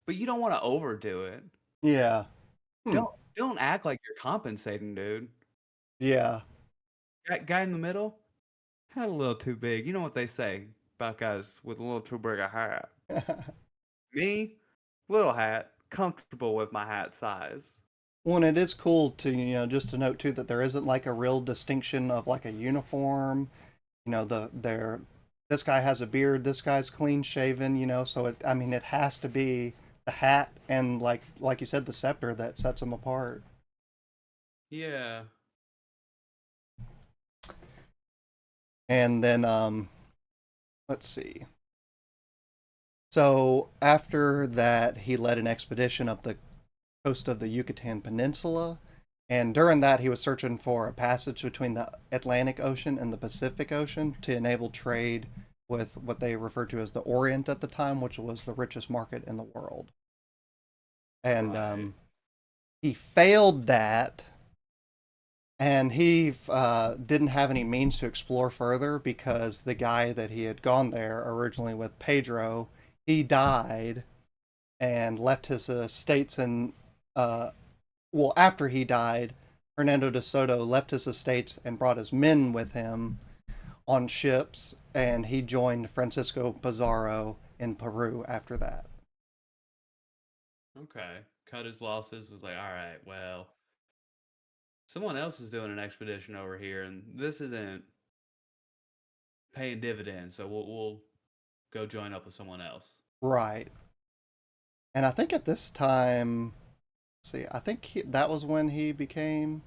[SPEAKER 2] but you don't want to overdo it.
[SPEAKER 1] Yeah. Hmm.
[SPEAKER 2] Don't act like you're compensating, dude.
[SPEAKER 1] Yeah.
[SPEAKER 2] Guy in the middle had a little too big. You know what they say about guys with a little too big a hat. Me, little hat, comfortable with my hat size.
[SPEAKER 1] Well, and it is cool to just to note too that there isn't like a real distinction of like a uniform. This guy has a beard, this guy's clean shaven. So I mean, it has to be the hat and like you said, the scepter that sets them apart.
[SPEAKER 2] Yeah.
[SPEAKER 1] And then let's see. So after that, he led an expedition up the coast of the Yucatan Peninsula. And during that, he was searching for a passage between the Atlantic Ocean and the Pacific Ocean to enable trade with what they referred to as the Orient at the time, which was the richest market in the world. And
[SPEAKER 2] Right.
[SPEAKER 1] he failed that, and he didn't have any means to explore further because the guy that he had gone there originally with, Pedro, he died and left his estates in well, after he died, Hernando de Soto left his estates and brought his men with him on ships, and he joined Francisco Pizarro in Peru after that.
[SPEAKER 2] Okay. Cut his losses. Was like, all right, well, someone else is doing an expedition over here, and this isn't paying dividends, so we'll go join up with someone else.
[SPEAKER 1] Right. And I think at this time, see, I think that was when he became.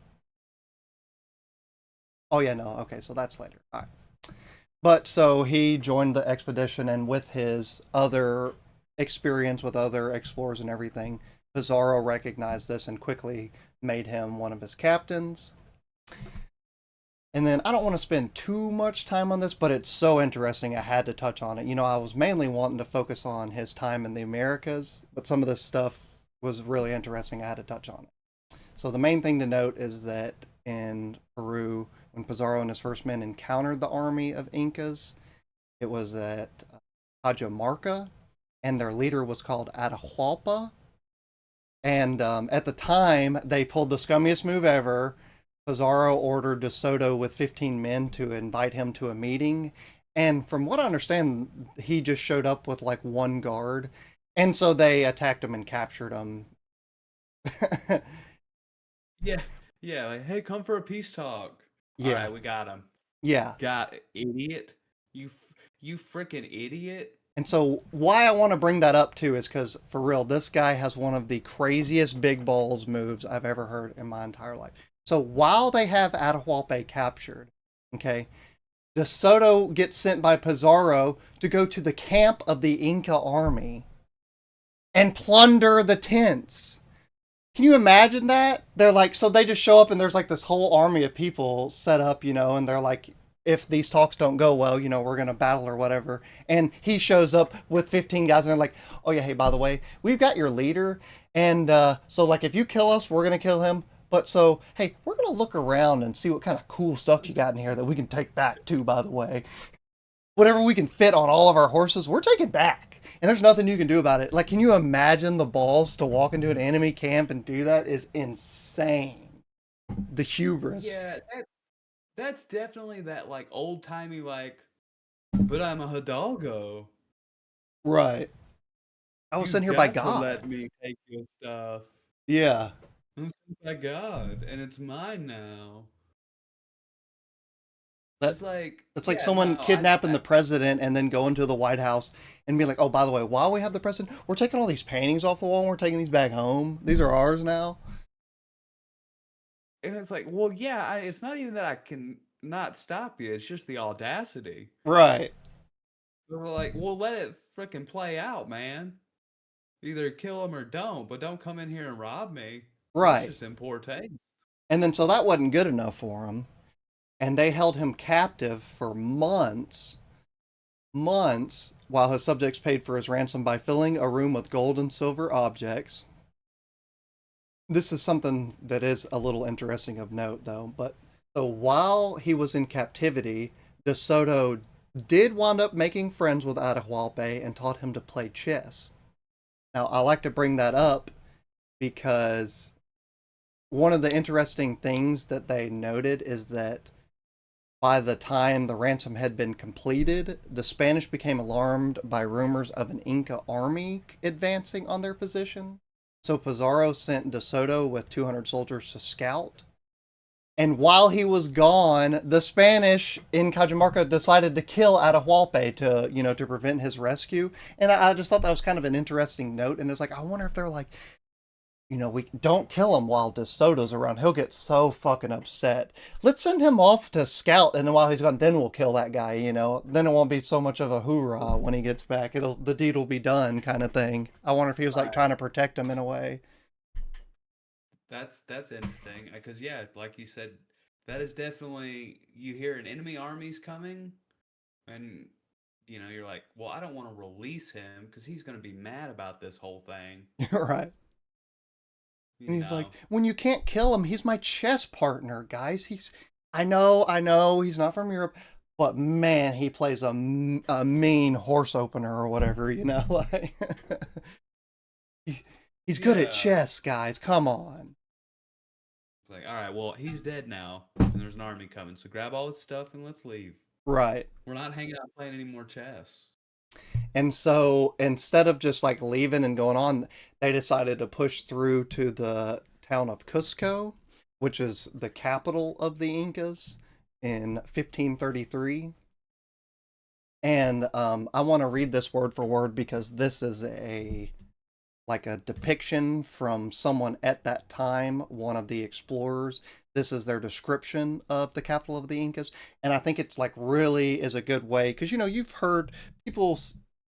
[SPEAKER 1] Oh yeah, no. Okay, so that's later. All right. But so he joined the expedition, and with his other experience with other explorers and everything, Pizarro recognized this and quickly made him one of his captains. And then I don't want to spend too much time on this, but it's so interesting. I had to touch on it. I was mainly wanting to focus on his time in the Americas, but some of this stuff was really interesting. I had to touch on it. So the main thing to note is that in Peru, when Pizarro and his first men encountered the army of Incas, it was at Cajamarca, and their leader was called Atahualpa. And at the time, they pulled the scummiest move ever. Pizarro ordered De Soto with 15 men to invite him to a meeting. And from what I understand, he just showed up with like one guard. And so they attacked him and captured him.
[SPEAKER 2] Yeah, yeah. Like, hey, come for a peace talk. All
[SPEAKER 1] Yeah.
[SPEAKER 2] right, we got him.
[SPEAKER 1] Yeah.
[SPEAKER 2] Got it, idiot. You freaking idiot.
[SPEAKER 1] And so, why I want to bring that up too is because, for real, this guy has one of the craziest big balls moves I've ever heard in my entire life. So, while they have Atahualpa captured, okay, De Soto gets sent by Pizarro to go to the camp of the Inca army and plunder the tents. Can you imagine that? They're like, so they just show up and there's like this whole army of people set up, and they're like, if these talks don't go well, we're going to battle or whatever. And he shows up with 15 guys and they're like, oh yeah, hey, by the way, we've got your leader. And so, like, if you kill us, we're going to kill him. But so, hey, we're going to look around and see what kind of cool stuff you got in here that we can take back too, by the way. Whatever we can fit on all of our horses, we're taking back. And there's nothing you can do about it. Like, can you imagine the balls to walk into an enemy camp and do that is insane. The hubris.
[SPEAKER 2] Yeah, that's definitely that like old timey like. But I'm a Hidalgo.
[SPEAKER 1] Right. I was sent
[SPEAKER 2] You've
[SPEAKER 1] here by
[SPEAKER 2] got to
[SPEAKER 1] God.
[SPEAKER 2] let me take your stuff.
[SPEAKER 1] Yeah.
[SPEAKER 2] I'm sent by God, and it's mine now.
[SPEAKER 1] That
[SPEAKER 2] It's like,
[SPEAKER 1] It's like
[SPEAKER 2] yeah, no,
[SPEAKER 1] someone kidnapping the president and then going to the White House and be like, "Oh, by the way, while we have the president, we're taking all these paintings off the wall and we're taking these back home. These are ours now."
[SPEAKER 2] and it's like, well, yeah, it's not even that I can not stop you. It's just the audacity.
[SPEAKER 1] Right.
[SPEAKER 2] We're like, well, let it frickin' play out, man. Either kill him or don't, but don't come in here and rob me. That's
[SPEAKER 1] Right.
[SPEAKER 2] just in poor taste.
[SPEAKER 1] And then so that wasn't good enough for him, and they held him captive for months while his subjects paid for his ransom by filling a room with gold and silver objects. This is something that is a little interesting of note, though. But so while he was in captivity, De Soto did wind up making friends with Atahualpa and taught him to play chess. Now, I like to bring that up because one of the interesting things that they noted is that by the time the ransom had been completed, the Spanish became alarmed by rumors of an Inca army advancing on their position. So Pizarro sent De Soto with 200 soldiers to scout. And while he was gone, the Spanish in Cajamarca decided to kill Atahualpa to prevent his rescue. And I just thought that was kind of an interesting note. And it's like, I wonder if they're like, we don't kill him while De Soto's around. He'll get so fucking upset. Let's send him off to scout, and then while he's gone, then we'll kill that guy. Then it won't be so much of a hoorah when he gets back. The deed will be done, kind of thing. I wonder if he was like
[SPEAKER 2] Right.
[SPEAKER 1] trying to protect him in a way.
[SPEAKER 2] That's interesting because yeah, like you said, that is definitely you hear an enemy army's coming, and you're like, well, I don't want to release him because he's going to be mad about this whole thing.
[SPEAKER 1] Right. And
[SPEAKER 2] You
[SPEAKER 1] he's like,
[SPEAKER 2] know,
[SPEAKER 1] when you can't kill him, he's my chess partner, guys. I know, he's not from Europe, but man, he plays a mean horse opener or whatever, like he's good at
[SPEAKER 2] yeah.
[SPEAKER 1] chess, guys. Come on.
[SPEAKER 2] It's like, all right, well, he's dead now, and there's an army coming, so grab all his stuff and let's leave.
[SPEAKER 1] Right.
[SPEAKER 2] We're not hanging out playing any more chess.
[SPEAKER 1] And so instead of just like leaving and going on, they decided to push through to the town of Cusco, which is the capital of the Incas in 1533. And I want to read this word for word because this is a depiction from someone at that time, one of the explorers. this is their description of the capital of the Incas. And I think it's like really is a good way because you've heard people's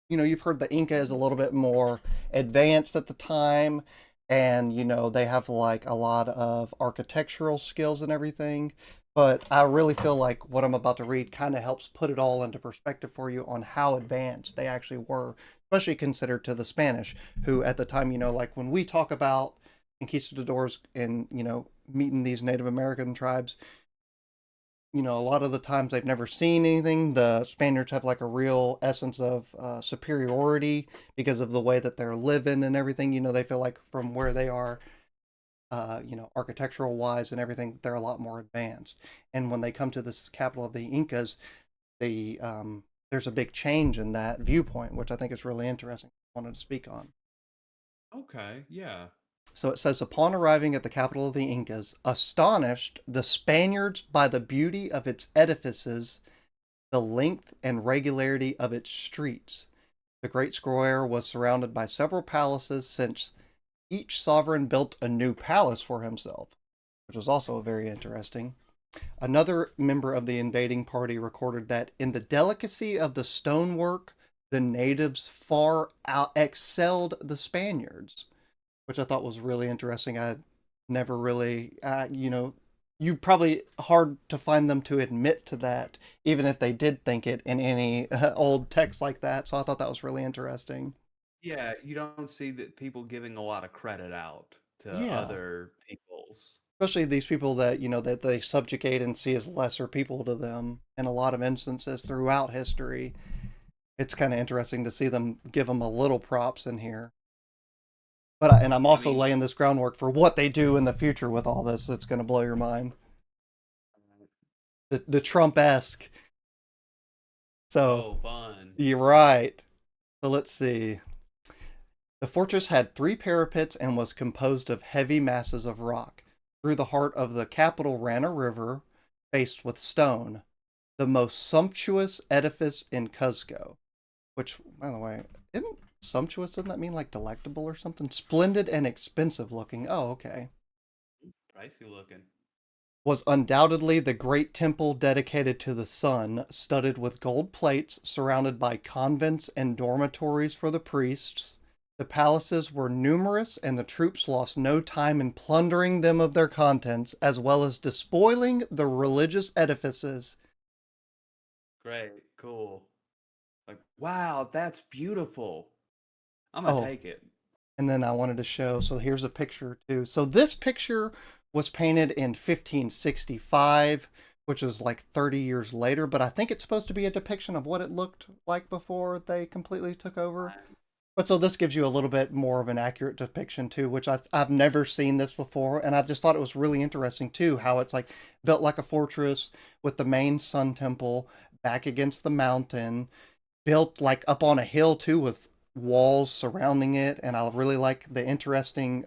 [SPEAKER 1] you've heard the Inca is a little bit more advanced at the time, and they have like a lot of architectural skills and everything. But I really feel like what I'm about to read kind of helps put it all into perspective for you on how advanced they actually were, especially considered to the Spanish, who at the time, like when we talk about conquistadors and meeting these Native American tribes, a lot of the times they've never seen anything. The Spaniards have like a real essence of superiority because of the way that they're living and everything. They feel like from where they are, architectural wise and everything, they're a lot more advanced. And when they come to this capital of the Incas, the there's a big change in that viewpoint, which I think is really interesting. I wanted to speak on.
[SPEAKER 2] Okay, yeah.
[SPEAKER 1] So it says, upon arriving at the capital of the Incas, astonished the Spaniards by the beauty of its edifices, the length and regularity of its streets. The great square was surrounded by several palaces, since each sovereign built a new palace for himself, which was also very interesting. Another member of the invading party recorded that in the delicacy of the stonework, the natives far out excelled the Spaniards, which I thought was really interesting. I never really, you probably hard to find them to admit to that, even if they did think it in any old text like that. So I thought that was really interesting.
[SPEAKER 2] Yeah, you don't see that people giving a lot of credit out to
[SPEAKER 1] Yeah,
[SPEAKER 2] other peoples.
[SPEAKER 1] especially these people that that they subjugate and see as lesser people to them. In a lot of instances throughout history, it's kind of interesting to see them give them a little props in here. And I'm
[SPEAKER 2] I
[SPEAKER 1] also
[SPEAKER 2] mean,
[SPEAKER 1] laying this groundwork for what they do in the future with all this. That's going to blow your mind. The Trump esque. So
[SPEAKER 2] oh, fun.
[SPEAKER 1] you're right. So let's see. The fortress had three parapets and was composed of heavy masses of rock. Through the heart of the capital ran a river, faced with stone, the most sumptuous edifice in Cuzco. Which, by the way, isn't sumptuous? Doesn't that mean like delectable or something? Splendid and expensive looking. Oh, okay.
[SPEAKER 2] Pricey looking.
[SPEAKER 1] Was undoubtedly the great temple dedicated to the sun, studded with gold plates, surrounded by convents and dormitories for the priests. The palaces were numerous, and the troops lost no time in plundering them of their contents, as well as despoiling the religious edifices.
[SPEAKER 2] Great, cool. Like, wow, that's beautiful. I'm gonna
[SPEAKER 1] Oh,
[SPEAKER 2] take it.
[SPEAKER 1] and then I wanted to show, so here's a picture too. So this picture was painted in 1565, which was like 30 years later, but I think it's supposed to be a depiction of what it looked like before they completely took over. But so this gives you a little bit more of an accurate depiction too, which I've never seen this before, and I just thought it was really interesting too, how it's like built like a fortress with the main sun temple back against the mountain, built like up on a hill too with walls surrounding it. And I really like the interesting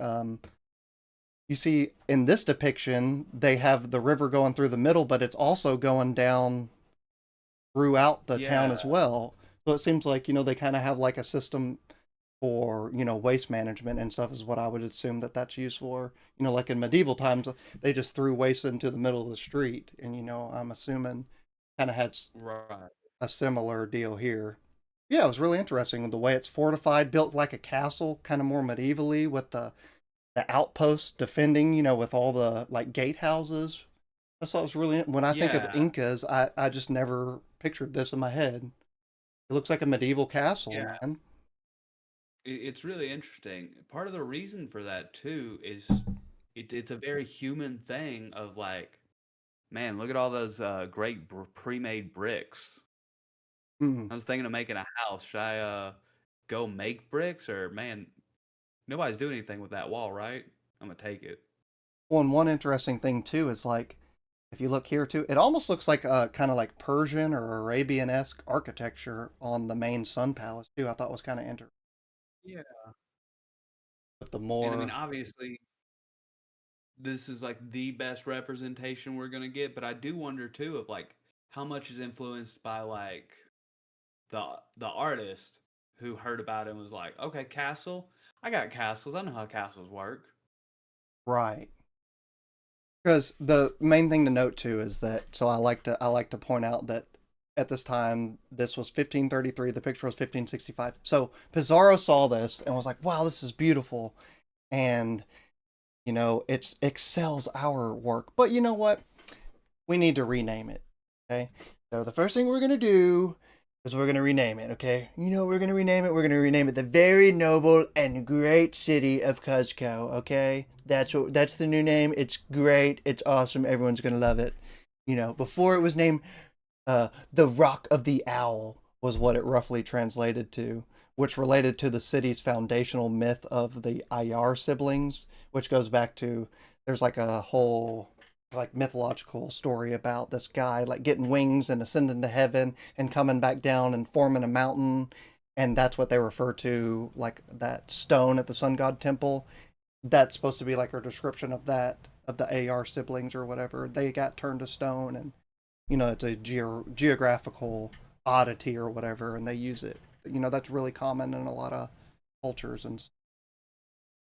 [SPEAKER 1] you see in this depiction they have the river going through the middle, but it's also going down throughout the town
[SPEAKER 2] Yeah,
[SPEAKER 1] as well. So it seems like they kind of have like a system for waste management and stuff, is what I would assume that that's used for. Like in medieval times they just threw waste into the middle of the street, and I'm assuming kind of had
[SPEAKER 2] right.
[SPEAKER 1] a similar deal here. Yeah, it was really interesting with the way it's fortified, built like a castle, kind of more medievally, with the outposts defending, with all the like gatehouses. I thought it was really, when I think of
[SPEAKER 2] Yeah,
[SPEAKER 1] Incas, I just never pictured this in my head. It looks like a medieval castle,
[SPEAKER 2] yeah.
[SPEAKER 1] man.
[SPEAKER 2] It's really interesting. Part of the reason for that too is it's a very human thing of like, man, look at all those great pre-made bricks.
[SPEAKER 1] Hmm.
[SPEAKER 2] I was thinking of making a house. Should I go make bricks or man, nobody's doing anything with that wall, right? I'm gonna take it.
[SPEAKER 1] Well, and one interesting thing too is like, if you look here too, it almost looks like a kind of like Persian or Arabian esque architecture on the main Sun Palace too. I thought was kind of interesting.
[SPEAKER 2] Yeah.
[SPEAKER 1] But the
[SPEAKER 2] And I mean,
[SPEAKER 1] more
[SPEAKER 2] obviously, this is like the best representation we're gonna get, but I do wonder too of like how much is influenced by like the artist who heard about it and was like, okay, castle. I got castles. I know how castles work.
[SPEAKER 1] right, Because the main thing to note too is that I like to point out that at this time this was 1533, the picture was 1565. So Pizarro saw this and was like, "Wow, this is beautiful," and it excels our work. But you know what? We need to rename it. Okay. So the first thing we're gonna do is we're gonna rename it. Okay. We're gonna rename it. We're gonna rename it the very noble and great city of Cuzco. Okay. That's the new name. It's great. It's awesome. Everyone's gonna love it. Before it was named the Rock of the Owl was what it roughly translated to, which related to the city's foundational myth of the Ayar siblings, which goes back to there's like a whole like mythological story about this guy like getting wings and ascending to heaven and coming back down and forming a mountain, and that's what they refer to like that stone at the sun god temple. That's supposed to be like a description of that, of the AR siblings or whatever. They got turned to stone, and it's a geographical oddity or whatever, and they use it. That's really common in a lot of cultures and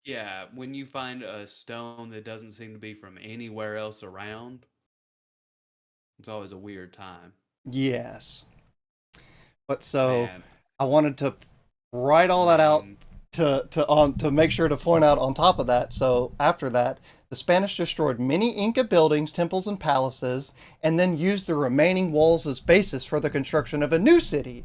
[SPEAKER 2] Yeah, when you find a stone that doesn't seem to be from anywhere else around, it's always a weird time.
[SPEAKER 1] yes. But so
[SPEAKER 2] Man,
[SPEAKER 1] I wanted to write
[SPEAKER 2] I
[SPEAKER 1] all that out
[SPEAKER 2] mean,
[SPEAKER 1] to make sure to point out on top of that. So after that, the Spanish destroyed many Inca buildings, temples, and palaces, and then used the remaining walls as basis for the construction of a new city.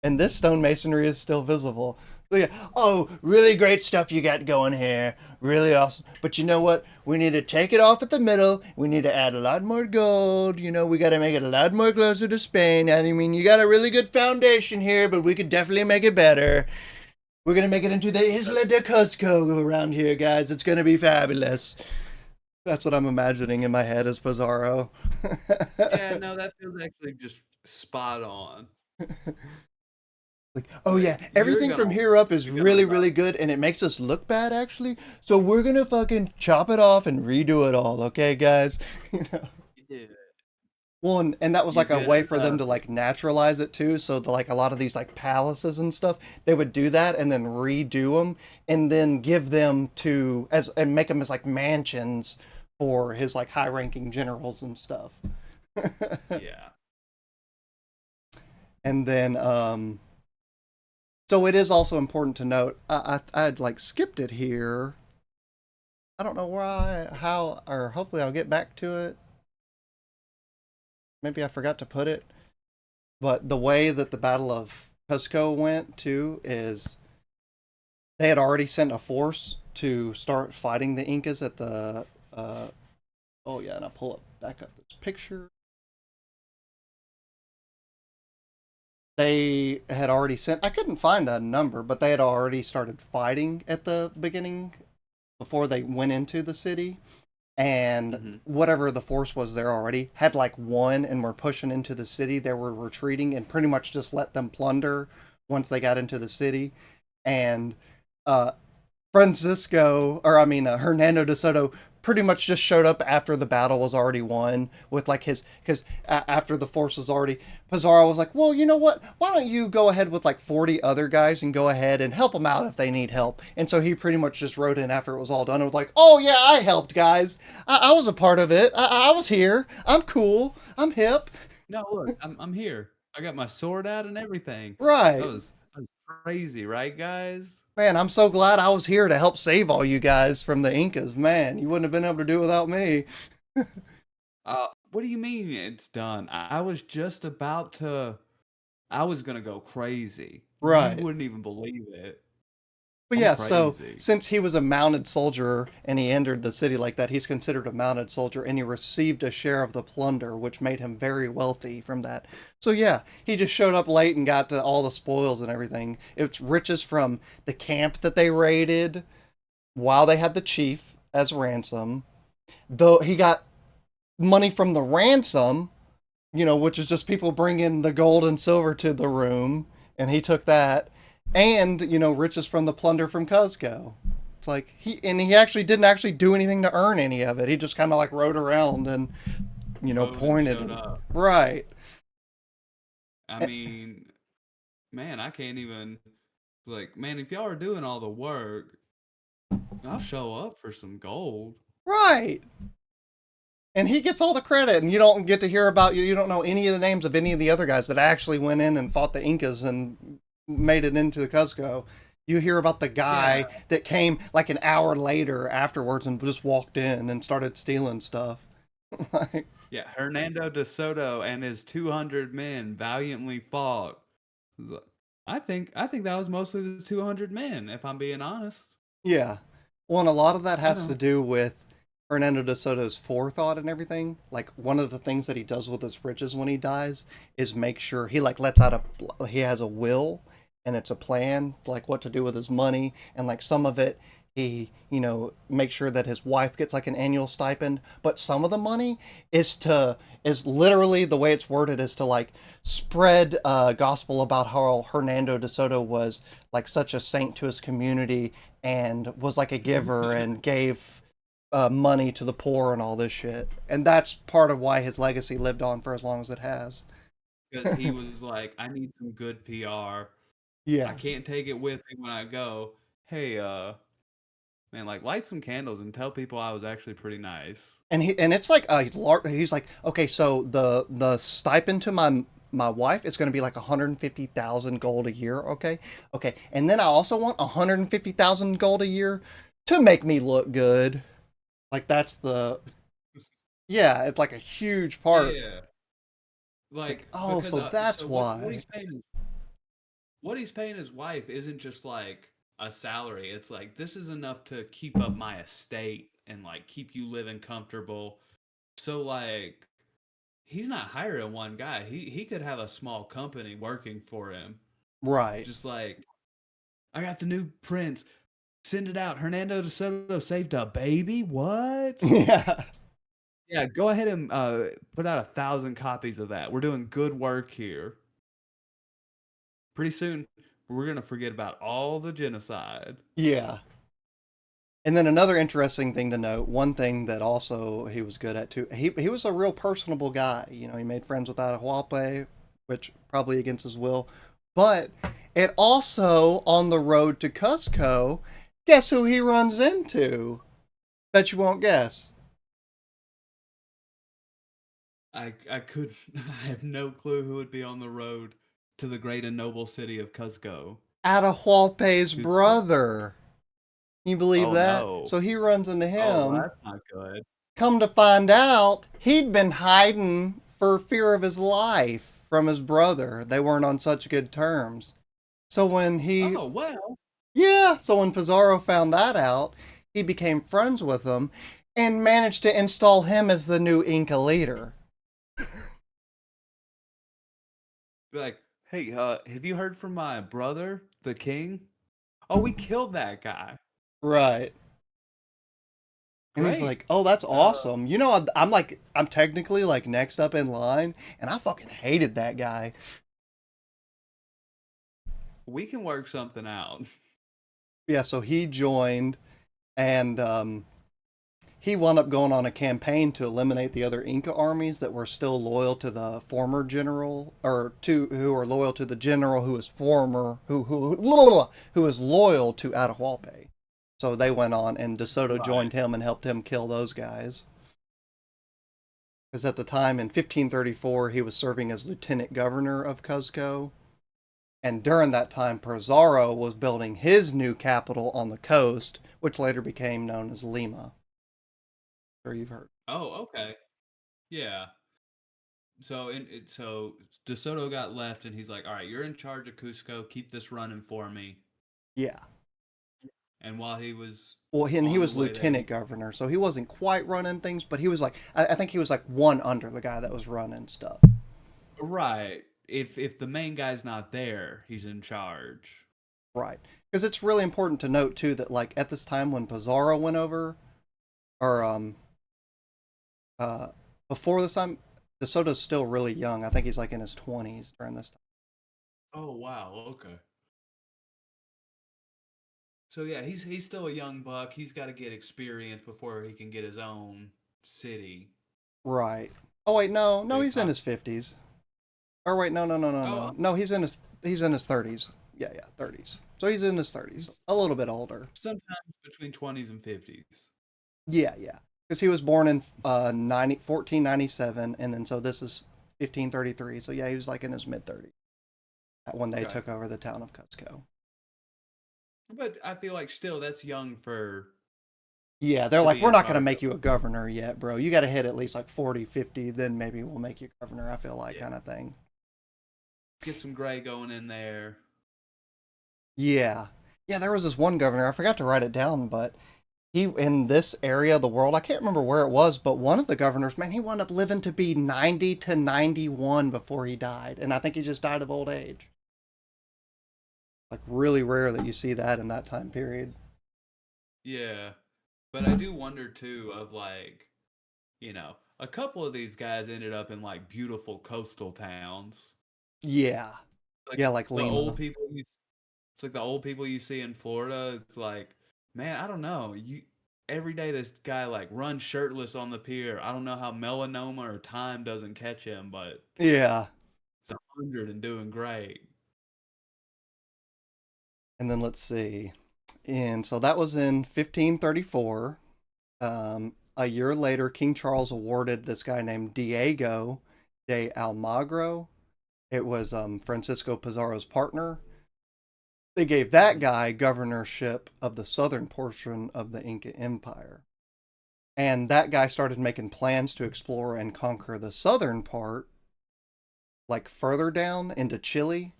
[SPEAKER 1] And this stone masonry is still visible. So yeah, oh, really great stuff you got going here. Really awesome. But you know what? We need to take it off at the middle. We need to add a lot more gold. We got to make it a lot more closer to Spain. I mean, you got a really good foundation here, but we could definitely make it better. We're going to make it into the Isla de Cuzco around here, guys. It's going to be fabulous. That's what I'm imagining in my head as Pizarro.
[SPEAKER 2] yeah, no, that feels actually just spot on.
[SPEAKER 1] Like, oh yeah,
[SPEAKER 2] Like
[SPEAKER 1] everything from here up is
[SPEAKER 2] you're gonna
[SPEAKER 1] really,
[SPEAKER 2] love
[SPEAKER 1] really good, and it makes us look bad actually. So we're gonna fucking chop it off and redo it all, okay, guys? you know.
[SPEAKER 2] it.
[SPEAKER 1] Well, and that was
[SPEAKER 2] You
[SPEAKER 1] like a
[SPEAKER 2] did
[SPEAKER 1] way for them
[SPEAKER 2] enough.
[SPEAKER 1] to like naturalize it too. So like a lot of these like palaces and stuff, they would do that and then redo them and then give them to as and make them as like mansions for his like high-ranking generals and stuff.
[SPEAKER 2] Yeah.
[SPEAKER 1] And then so it is also important to note, I'd like skipped it here. I don't know why, how, or hopefully I'll get back to it. Maybe I forgot to put it. But the way that the Battle of Cusco went too is they had already sent a force to start fighting the Incas at the. Oh yeah, and I pull up back up this picture. They had already sent. I couldn't find a number, but they had already started fighting at the beginning before they went into the city, and
[SPEAKER 2] Hmm.
[SPEAKER 1] whatever the force was there already had like won and were pushing into the city. They were retreating and pretty much just let them plunder once they got into the city. And uh, Francisco, or I mean, Hernando de Soto, pretty much just showed up after the battle was already won with like his, because after the force was already, Pizarro was like, well, you know what? Why don't you go ahead with like 40 other guys and go ahead and help them out if they need help? And so he pretty much just rode in after it was all done and was like, oh yeah, I helped guys. I was a part of it. I was here. I'm cool. I'm hip.
[SPEAKER 2] No, look, I'm here. I got my sword out and everything.
[SPEAKER 1] Right.
[SPEAKER 2] That was crazy, right, guys?
[SPEAKER 1] Man, I'm so glad I was here to help save all you guys from the Incas. Man, you wouldn't have been able to do it without me.
[SPEAKER 2] What do you mean it's done? I was just about to. I was gonna go crazy. You
[SPEAKER 1] Right.
[SPEAKER 2] wouldn't even believe it.
[SPEAKER 1] But
[SPEAKER 2] I'm
[SPEAKER 1] yeah, so
[SPEAKER 2] crazy.
[SPEAKER 1] since he was a mounted soldier and he entered the city like that, he's considered a mounted soldier and he received a share of the plunder, which made him very wealthy from that. So yeah, he just showed up late and got to all the spoils and everything. It's riches from the camp that they raided while they had the chief as ransom. Though he got money from the ransom, which is just people bringing the gold and silver to the room, and he took that, and riches from the plunder from Cuzco. It's like he actually didn't actually do anything to earn any of it. He just kind of like rode around and
[SPEAKER 2] Rode and
[SPEAKER 1] pointed
[SPEAKER 2] showed
[SPEAKER 1] and
[SPEAKER 2] up.
[SPEAKER 1] right.
[SPEAKER 2] I mean, man, I can't even. Like, man, if y'all are doing all the work, I'll show up for some gold.
[SPEAKER 1] Right. And he gets all the credit, and you don't get to hear about you don't know any of the names of any of the other guys that actually went in and fought the Incas and made it into the Cuzco. You hear about the
[SPEAKER 2] Yeah,
[SPEAKER 1] guy that came like an hour later afterwards and just walked in and started stealing stuff. Like,
[SPEAKER 2] yeah. Hernando De Soto and his 200 men valiantly fought. I think that was mostly the 200 men, if I'm being honest.
[SPEAKER 1] yeah. Well, and a lot of that
[SPEAKER 2] I
[SPEAKER 1] has to
[SPEAKER 2] don't.
[SPEAKER 1] do with Hernando de Soto's forethought and everything. Like one of the things that he does with his riches when he dies is make sure he like lets out he has a will and it's a plan like what to do with his money and like some of it he makes sure that his wife gets like an annual stipend, but some of the money is literally the way it's worded is to like spread gospel about how Hernando de Soto was like such a saint to his community and was like a giver and gave money to the poor and all this shit. And that's part of why his legacy lived on for as long as it has.
[SPEAKER 2] Because he was like, I need some good PR. I
[SPEAKER 1] Yeah.
[SPEAKER 2] can't take it with me when I go. Hey, man, like light some candles and tell people I was actually pretty nice.
[SPEAKER 1] And it's like he's like, okay, so the stipend to my wife is going to be like 150,000 gold a year, okay? Okay. And then I also want 150,000 gold a year to make me look good. Like that's the yeah, it's like a huge part.
[SPEAKER 2] Yeah,
[SPEAKER 1] It's like,
[SPEAKER 2] like
[SPEAKER 1] "Oh,
[SPEAKER 2] because
[SPEAKER 1] so that's
[SPEAKER 2] so
[SPEAKER 1] why."
[SPEAKER 2] what he's paying his wife isn't just like a salary. It's like this is enough to keep up my estate and like keep you living comfortable. So like he's not hiring one guy. He could have a small company working for him.
[SPEAKER 1] Right.
[SPEAKER 2] Just like I got the new prince. Send it out. Hernando de Soto saved a baby. What?
[SPEAKER 1] Yeah.
[SPEAKER 2] Yeah, go ahead and put out 1,000 copies of that. We're doing good work here. Pretty soon, we're gonna forget about all the genocide.
[SPEAKER 1] Yeah. And then another interesting thing to note, one thing that also he was good at too, he was a real personable guy. He made friends with Atahualpa, which probably against his will. But it also on the road to Cusco, guess who he runs into? Bet you won't guess.
[SPEAKER 2] I could I have no clue who would be on the road to the great and noble city of Cuzco.
[SPEAKER 1] Atahualpa's
[SPEAKER 2] Who's
[SPEAKER 1] brother. Can you believe
[SPEAKER 2] oh
[SPEAKER 1] that?
[SPEAKER 2] no.
[SPEAKER 1] So he runs into
[SPEAKER 2] Oh, well,
[SPEAKER 1] him.
[SPEAKER 2] that's not good.
[SPEAKER 1] Come to find out, he'd been hiding for fear of his life from his brother. They weren't on such good terms. So
[SPEAKER 2] Oh well.
[SPEAKER 1] so when Pizarro found that out, he became friends with him and managed to install him as the new Inca leader.
[SPEAKER 2] Like, hey, have you heard from my brother, the king? Oh, we killed that guy.
[SPEAKER 1] Right. And he's
[SPEAKER 2] Great.
[SPEAKER 1] like, "Oh, that's
[SPEAKER 2] Uh,
[SPEAKER 1] awesome." I'm technically like next up in line, and I fucking hated that guy.
[SPEAKER 2] we can work something out.
[SPEAKER 1] Yeah, so he joined, and he wound up going on a campaign to eliminate the other Inca armies that were still loyal to the former general, or to who are loyal to the general who is former who is loyal to Atahualpa. So they went on, and De Soto
[SPEAKER 2] Right.
[SPEAKER 1] joined him and helped him kill those guys. Because at the time in 1534 he was serving as lieutenant governor of Cuzco, and during that time Pizarro was building his new capital on the coast, which later became known as Lima. Sure you've heard.
[SPEAKER 2] Oh, okay. Yeah. So DeSoto got left, and he's like, "All right, you're in charge of Cusco. Keep this running for me."
[SPEAKER 1] Yeah.
[SPEAKER 2] And while he was
[SPEAKER 1] Well, he
[SPEAKER 2] on the
[SPEAKER 1] was
[SPEAKER 2] way there,
[SPEAKER 1] lieutenant governor, so he wasn't quite running things, but he was like, I think he was like one under the guy that was running stuff.
[SPEAKER 2] right. If the main guy's not there, he's in charge.
[SPEAKER 1] Right. Because it's really important to note too that like at this time when Pizarro went over, or uh before this time, DeSoto's still really young. I think he's like in his 20s during this time.
[SPEAKER 2] Oh wow. Okay. So yeah, he's still a young buck. He's got to get experience before he can get his own city.
[SPEAKER 1] Right. Oh wait, no,
[SPEAKER 2] So
[SPEAKER 1] no,
[SPEAKER 2] he
[SPEAKER 1] he's in
[SPEAKER 2] talked.
[SPEAKER 1] his 50s. Or wait, no, no, no, no,
[SPEAKER 2] Oh,
[SPEAKER 1] no, no, he's in his 30s. Yeah, yeah, 30s. So he's in his 30s,
[SPEAKER 2] he's
[SPEAKER 1] a little bit older.
[SPEAKER 2] sometimes between 20s and 50s.
[SPEAKER 1] Yeah, yeah. because he was born in 1497, and then so this is 1533. So yeah, he was like in his mid 30s when they
[SPEAKER 2] Okay.
[SPEAKER 1] took over the town of Cuzco.
[SPEAKER 2] But I feel like still that's young for
[SPEAKER 1] Yeah, they're
[SPEAKER 2] to
[SPEAKER 1] like,
[SPEAKER 2] be
[SPEAKER 1] we're
[SPEAKER 2] in
[SPEAKER 1] not going to
[SPEAKER 2] charge of.
[SPEAKER 1] make you a governor yet, bro. You got to hit at least like 40, 50, then maybe we'll make you governor, I feel like,
[SPEAKER 2] Yeah.
[SPEAKER 1] kind of thing.
[SPEAKER 2] Get some gray going in there.
[SPEAKER 1] Yeah. Yeah, there was this one governor, I forgot to write it down, but he, in this area of the world, I can't remember where it was, but one of the governors, man, he wound up living to be 90 to 91 before he died. And I think he just died of old age. Like, really rare that you see that in that time period.
[SPEAKER 2] Yeah. But I do wonder too of like, a couple of these guys ended up in like beautiful coastal towns.
[SPEAKER 1] Yeah.
[SPEAKER 2] Like
[SPEAKER 1] Yeah, like
[SPEAKER 2] the old
[SPEAKER 1] Lima.
[SPEAKER 2] people you it's like the old people you see in Florida. It's like, man, I don't know. You every day this guy like runs shirtless on the pier. I don't know how melanoma or time doesn't catch him, but
[SPEAKER 1] Yeah.
[SPEAKER 2] he's 100 and doing great.
[SPEAKER 1] And then let's see. And so that was in 1534. A year later, King Charles awarded this guy named Diego de Almagro. It was Francisco Pizarro's partner. They gave that
[SPEAKER 2] Mhm.
[SPEAKER 1] guy governorship of the southern portion of the Inca Empire. And that guy started making plans to explore and conquer the southern part, like further down into Chile.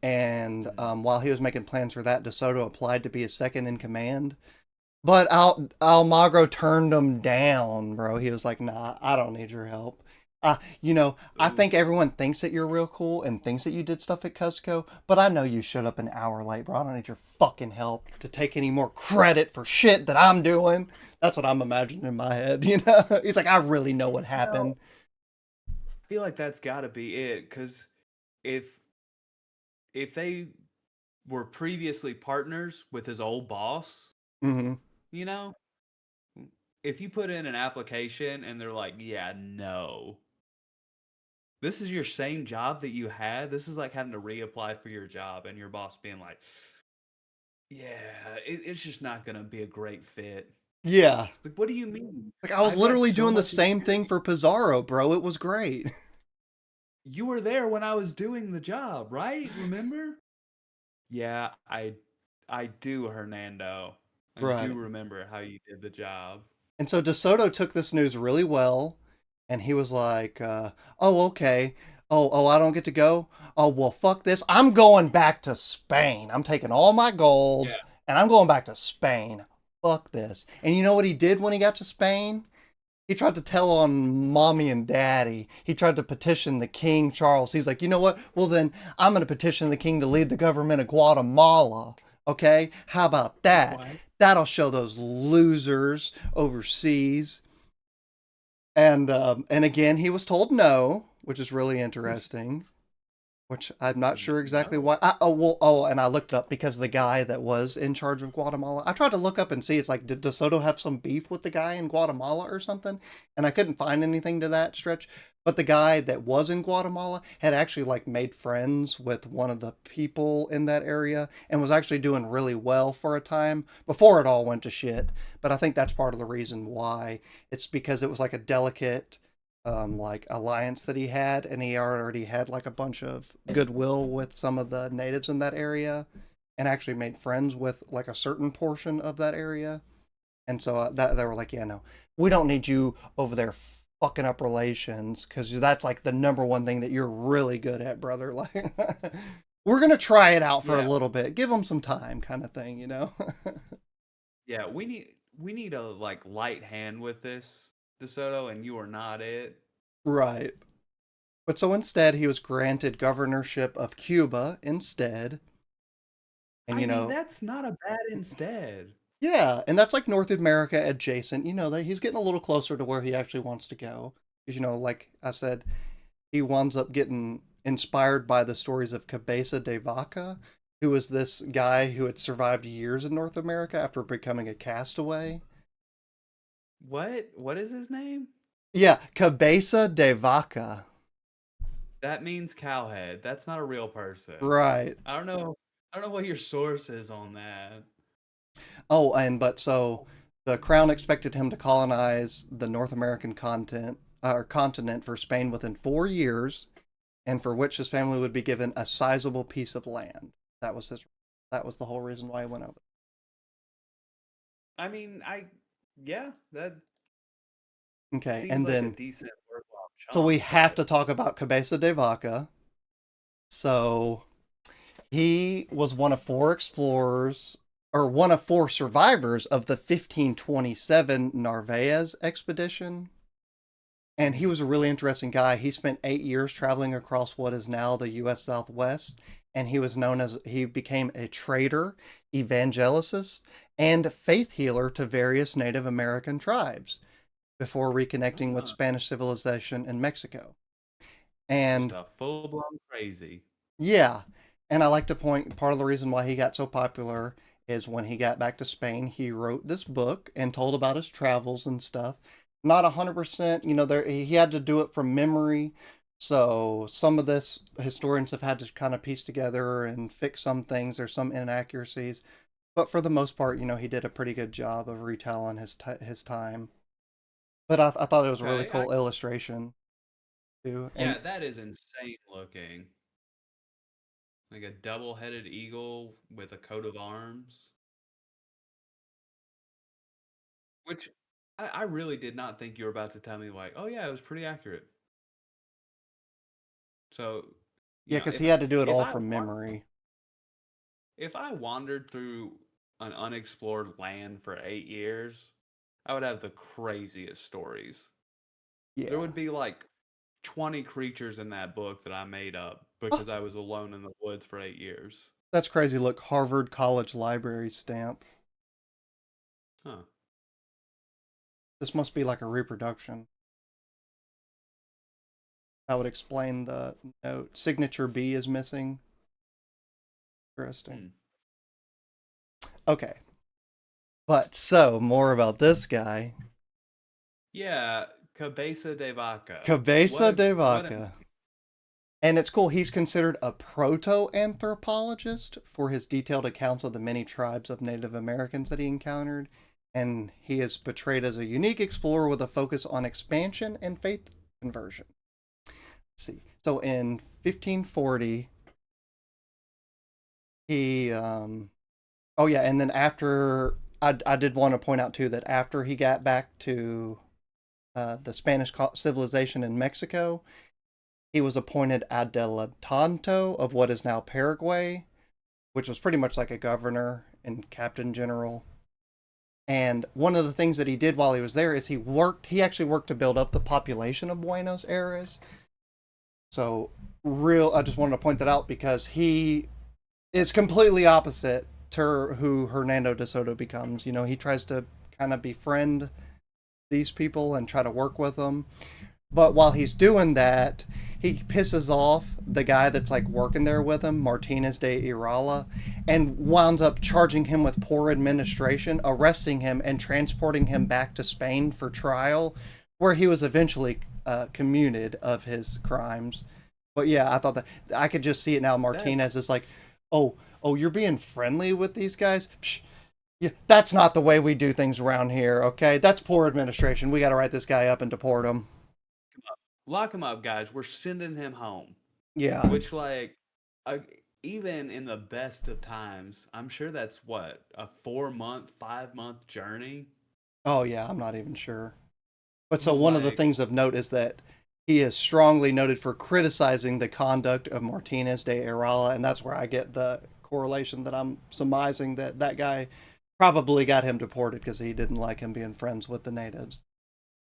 [SPEAKER 1] And
[SPEAKER 2] Mhm.
[SPEAKER 1] while he was making plans for that, De Soto applied to be his second in command. But Almagro turned him down, bro. He was like, "Nah, I don't need your help. I
[SPEAKER 2] Ooh.
[SPEAKER 1] think everyone thinks that you're real cool and thinks that you did stuff at Cusco, but I know you showed up an hour late, bro. I don't need your fucking help to take any more credit for shit that I'm doing." That's what I'm imagining in my head, you know? He's like, "I really know what
[SPEAKER 2] No,
[SPEAKER 1] happened."
[SPEAKER 2] I feel like that's got to be it cuz if if they were previously partners with his old boss,
[SPEAKER 1] Mm-hmm.
[SPEAKER 2] you know, if you put in an application and they're like, "Yeah, no. This is your same job that you had." This is like having to reapply for your job and your boss being like, "Yeah, it's just not going to be a great fit."
[SPEAKER 1] Yeah.
[SPEAKER 2] It's like, "What do you mean?
[SPEAKER 1] Like, I was
[SPEAKER 2] I've got
[SPEAKER 1] literally
[SPEAKER 2] so
[SPEAKER 1] doing the
[SPEAKER 2] much
[SPEAKER 1] same thing
[SPEAKER 2] experience.
[SPEAKER 1] for Pizarro, bro. It was great.
[SPEAKER 2] You were there when I was doing the job, right? Remember?" "Yeah, I do, Hernando. I do
[SPEAKER 1] Right.
[SPEAKER 2] remember how you did the job."
[SPEAKER 1] And so DeSoto took this news really well, and he was like, "Oh, okay. Oh, I don't get to go. Oh, well, fuck this. I'm going back to Spain. I'm taking all my gold,
[SPEAKER 2] Yeah.
[SPEAKER 1] and I'm going back to Spain. Fuck this." And you know what he did when he got to Spain? He tried to tell on mommy and daddy. He tried to petition the King Charles. He's like, "You know what? Well, then I'm going to petition the king to lead the government of Guatemala. Okay? How about that?
[SPEAKER 2] What?
[SPEAKER 1] That'll show those losers overseas." And again, he was told no, which is really interesting. Which I'm not sure exactly
[SPEAKER 2] No.
[SPEAKER 1] why. And I looked up because the guy that was in charge of Guatemala. I tried to look up and see. It's like, did DeSoto have some beef with the guy in Guatemala or something? And I couldn't find anything to that stretch. But the guy that was in Guatemala had actually like made friends with one of the people in that area and was actually doing really well for a time before it all went to shit. But I think that's part of the reason why. It's because it was like a delicate like alliance that he had, and he already had like a bunch of goodwill with some of the natives in that area, and actually made friends with like a certain portion of that area. And so that they were like, "Yeah, no, we don't need you over there fucking up relations because that's like the number one thing that you're really good at, brother." Like, we're gonna try it out for a
[SPEAKER 2] Yeah.
[SPEAKER 1] little bit, give them some time, kind of thing, you know?
[SPEAKER 2] Yeah, we need a like light hand with this, DeSoto, and you are not it.
[SPEAKER 1] Right. But so instead, he was granted governorship of Cuba instead. And
[SPEAKER 2] I mean, that's not a bad instead.
[SPEAKER 1] yeah, and that's like North America adjacent. You know that he's getting a little closer to where he actually wants to go. Because like I said, he winds up getting inspired by the stories of Cabeza de Vaca, who was this guy who had survived years in North America after becoming a castaway.
[SPEAKER 2] What? What is his name?
[SPEAKER 1] Yeah, Cabeza de Vaca.
[SPEAKER 2] That means cowhead. That's not a real person.
[SPEAKER 1] Right.
[SPEAKER 2] I don't know. I don't know what your source is on that.
[SPEAKER 1] Oh, and but so the crown expected him to colonize the North American continent for Spain within 4 years, and for which his family would be given a sizable piece of land. That was his. That was the whole reason why he went over.
[SPEAKER 2] I mean, yeah, that
[SPEAKER 1] Okay,
[SPEAKER 2] seems
[SPEAKER 1] and
[SPEAKER 2] like a
[SPEAKER 1] then
[SPEAKER 2] decent worthwhile
[SPEAKER 1] so
[SPEAKER 2] chunk,
[SPEAKER 1] we have
[SPEAKER 2] but
[SPEAKER 1] to talk about Cabeza de Vaca. So he was one of four explorers, or one of four survivors of the 1527 Narvaez expedition. And he
[SPEAKER 2] mhm.
[SPEAKER 1] was a really interesting guy. He spent 8 years traveling across what is now the U.S. Southwest, and he became a trader, evangelicist, and faith healer to various Native American tribes before reconnecting with
[SPEAKER 2] Ah,
[SPEAKER 1] Spanish civilization in Mexico.
[SPEAKER 2] just
[SPEAKER 1] And
[SPEAKER 2] a full blown crazy.
[SPEAKER 1] yeah, and I like to point part of the reason why he got so popular is when he got back to Spain, he wrote this book and told about his travels and stuff. Not 100%, there he had to do it from memory. So some of this historians have had to kind of piece together and fix some things. There's some inaccuracies, but for the most part, he did a pretty good job of retelling his time. But I thought it was a really
[SPEAKER 2] Okay, I
[SPEAKER 1] cool illustration too.
[SPEAKER 2] yeah,
[SPEAKER 1] And
[SPEAKER 2] that is insane looking. Like a double-headed eagle with a coat of arms, which I really did not think you were about to tell me like, oh yeah, it was pretty accurate. So,
[SPEAKER 1] yeah, because he had to do it
[SPEAKER 2] if
[SPEAKER 1] all
[SPEAKER 2] I
[SPEAKER 1] from
[SPEAKER 2] wan-
[SPEAKER 1] memory.
[SPEAKER 2] if I wandered through an unexplored land for 8 years, I would have the craziest stories. There
[SPEAKER 1] Yeah.
[SPEAKER 2] would be like 20 creatures in that book that I made up because I was alone in the woods for 8 years.
[SPEAKER 1] That's crazy. Look, Harvard College Library stamp.
[SPEAKER 2] Huh.
[SPEAKER 1] This must be like a reproduction. That would explain the note. Signature B is missing. Interesting.
[SPEAKER 2] Hmm.
[SPEAKER 1] Okay. But so, more about this guy.
[SPEAKER 2] Yeah, Cabeza de Vaca.
[SPEAKER 1] Cabeza de
[SPEAKER 2] What a
[SPEAKER 1] Vaca. And it's cool. He's considered a proto anthropologist for his detailed accounts of the many tribes of Native Americans that he encountered. And he is portrayed as a unique explorer with a focus on expansion and faith conversion. Let's see. So in 1540, he oh yeah, and then after I did want to point out too that after he got back to the Spanish civilization in Mexico, he was appointed adelantado of what is now Paraguay, which was pretty much like a governor and captain general. And one of the things that he did while he was there is he actually worked to build up the population of Buenos Aires. So I just wanted to point that out because he is completely opposite to who Hernando De Soto becomes. He tries to kind of befriend these people and try to work with them. But while he's doing that, he pisses off the guy that's like working there with him, Martinez de Irala, and winds up charging him with poor administration, arresting him, and transporting him back to Spain for trial, where he was eventually commuted of his crimes. But yeah, I thought that I could just see it now.
[SPEAKER 2] that
[SPEAKER 1] Martinez is like, oh, you're being friendly with these guys. Psh, yeah, that's not the way we do things around here. Okay, that's poor administration. We got to write this guy up and deport him.
[SPEAKER 2] lock him up, guys. We're sending him home.
[SPEAKER 1] Yeah.
[SPEAKER 2] Which like uh, even in the best of times, I'm sure that's what, a 4 month, 5 month journey.
[SPEAKER 1] Oh yeah, I'm not even sure. But so one of the
[SPEAKER 2] Like,
[SPEAKER 1] things of note is that he is strongly noted for criticizing the conduct of Martinez de Irala, and that's where I get the correlation that I'm surmising that that guy probably got him deported because he didn't like him being friends with the natives.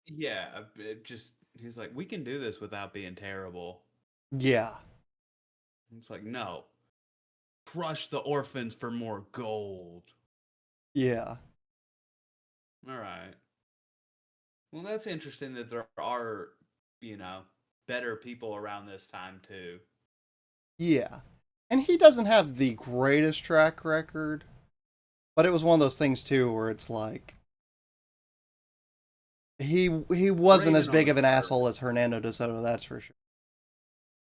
[SPEAKER 2] yeah, it just he's like, we can do this without being terrible.
[SPEAKER 1] Yeah,
[SPEAKER 2] It's like, no, crush the orphans for more gold.
[SPEAKER 1] yeah,
[SPEAKER 2] All right. Well, that's interesting that there are, you know, better people around this time too.
[SPEAKER 1] yeah. And he doesn't have the greatest track record, but it was one of those things too where it's like he wasn't as
[SPEAKER 2] Raven on
[SPEAKER 1] big
[SPEAKER 2] the
[SPEAKER 1] of an asshole
[SPEAKER 2] curve.
[SPEAKER 1] as Hernando de Soto, that's for sure.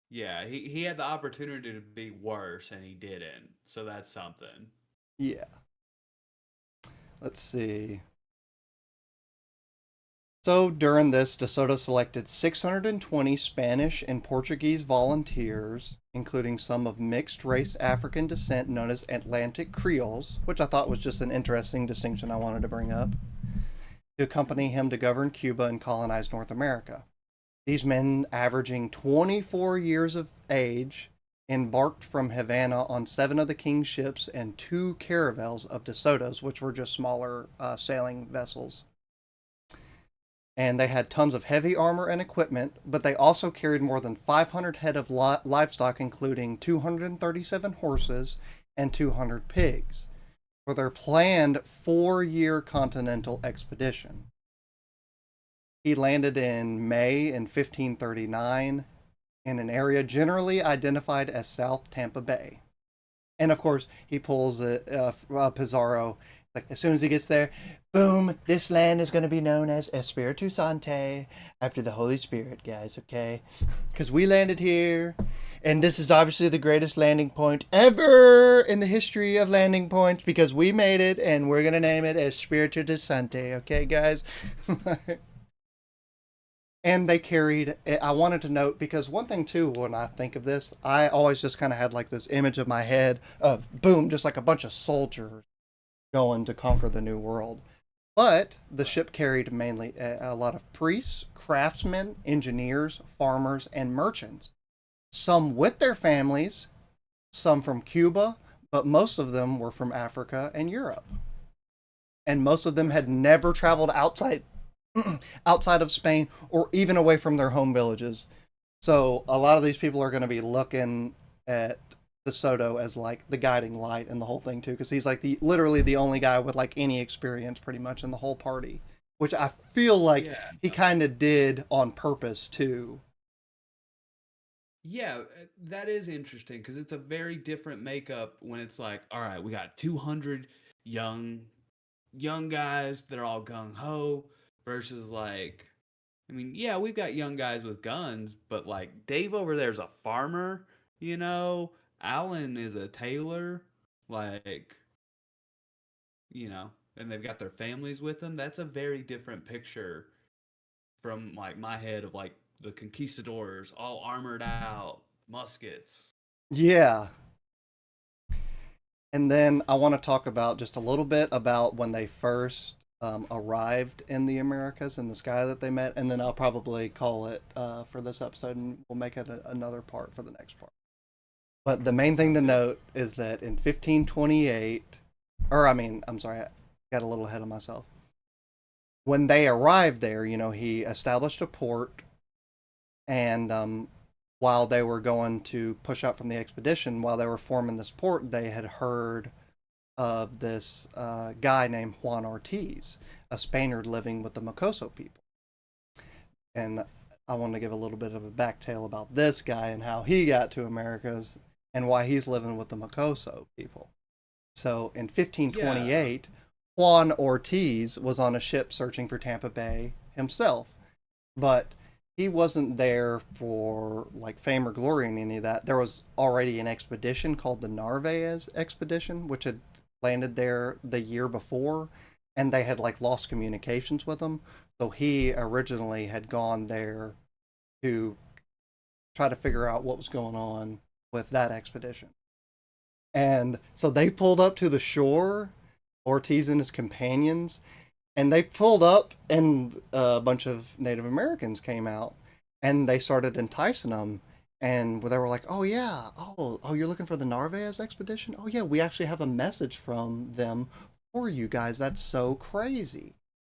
[SPEAKER 2] Yeah, he had the opportunity to be worse and he didn't. So that's something.
[SPEAKER 1] Yeah. Let's see. So during this, De Soto selected 620 Spanish and Portuguese volunteers, including some of mixed race African descent known as Atlantic Creoles, which I thought was just an interesting distinction I wanted to bring up, to accompany him to govern Cuba and colonize North America. These men, averaging 24 years of age, embarked from Havana on 7 of the king's ships and 2 caravels of De Soto's, which were just smaller sailing vessels. And they had tons of heavy armor and equipment, but they also carried more than 500 head of livestock, including 237 horses and 200 pigs, for their planned 4-year continental expedition. He landed in May in 1539 in an area generally identified as South Tampa Bay. And of course, he pulls Pizarro. Like, as soon as he gets there, boom, this land is going to be known as Espiritu Sante, after the Holy Spirit, guys, okay? Because we landed here, and this is obviously the greatest landing point ever in the history of landing points, because we made it, and we're going to name it Espiritu de Sante, okay, guys? And they carried, I wanted to note, because one thing too, when I think of this, I always just kind of had like this image of my head of boom, just like a bunch of soldiers going to conquer the new world. But the
[SPEAKER 2] Right.
[SPEAKER 1] ship carried mainly a lot of priests, craftsmen, engineers, farmers, and merchants, some with their families, some from Cuba, but most of them were from Africa and Europe. And most of them had
[SPEAKER 2] Right.
[SPEAKER 1] never traveled outside of Spain or even away from their home villages. So a lot of these people are going to be looking at De Soto as like the guiding light in the whole thing too, because he's like the literally the only guy with like any experience pretty much in the whole party, which I feel like
[SPEAKER 2] Yeah.
[SPEAKER 1] he kind of did on purpose too.
[SPEAKER 2] Yeah, that is interesting because it's a very different makeup when it's like, all right, we got 200 young young guys that are all gung ho versus like, I mean, yeah, we've got young guys with guns, but like Dave over there's a farmer, you know, Alan is a tailor, like, and they've got their families with them. That's a very different picture from like my head of like the conquistadors all armored out, muskets.
[SPEAKER 1] Yeah. And then I want to talk about just a little bit about when they first arrived in the Americas and this guy that they met, and then I'll probably call it for this episode, and we'll make it another part for the next part. But the main thing
[SPEAKER 2] Sounds
[SPEAKER 1] to
[SPEAKER 2] good.
[SPEAKER 1] note is that in 1528, or I mean, I'm sorry, I got a little ahead of myself. When they arrived there, he established a port, and while they were going to push out from the expedition, while they were forming this port, they had heard of this guy named Juan Ortiz, a Spaniard living with the Mocoso people. And I want to give a little bit of a back tale about this guy and how he got to Americas and why he's living with the Mocoso people. So in
[SPEAKER 2] Yeah.
[SPEAKER 1] 1528, Juan Ortiz was on a ship searching for Tampa Bay himself, but he wasn't there for like fame or glory and any of that. There was already an expedition called the Narvaez expedition, which had landed there the year before, and they had like lost communications with them. So he originally had gone there to try to figure out what was going on with that expedition. And so they pulled up to the shore, Ortiz and his companions, and they pulled up, and a bunch of Native Americans came out, and they started enticing them. And they were like, "Oh yeah, oh you're looking for the Narvaez expedition? Oh yeah, we actually have a message from them for you guys. That's so crazy."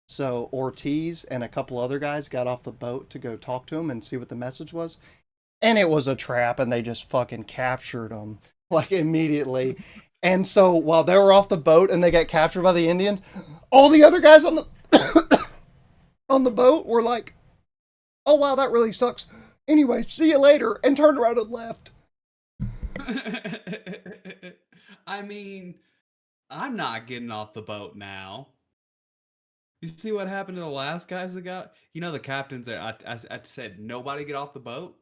[SPEAKER 1] So Ortiz and a couple other guys got off the boat to go talk to him and see what the message was, and it was a trap, and they just fucking captured them like immediately. And so while they were off the boat and they got captured by the Indians, all the other guys on the on the boat were like, "Oh wow, that really sucks. Anyway, see you later," and turned around and left.
[SPEAKER 2] I mean, I'm not getting off the boat now. You see what happened to the last guys that got? The captains there. I said nobody get off the boat.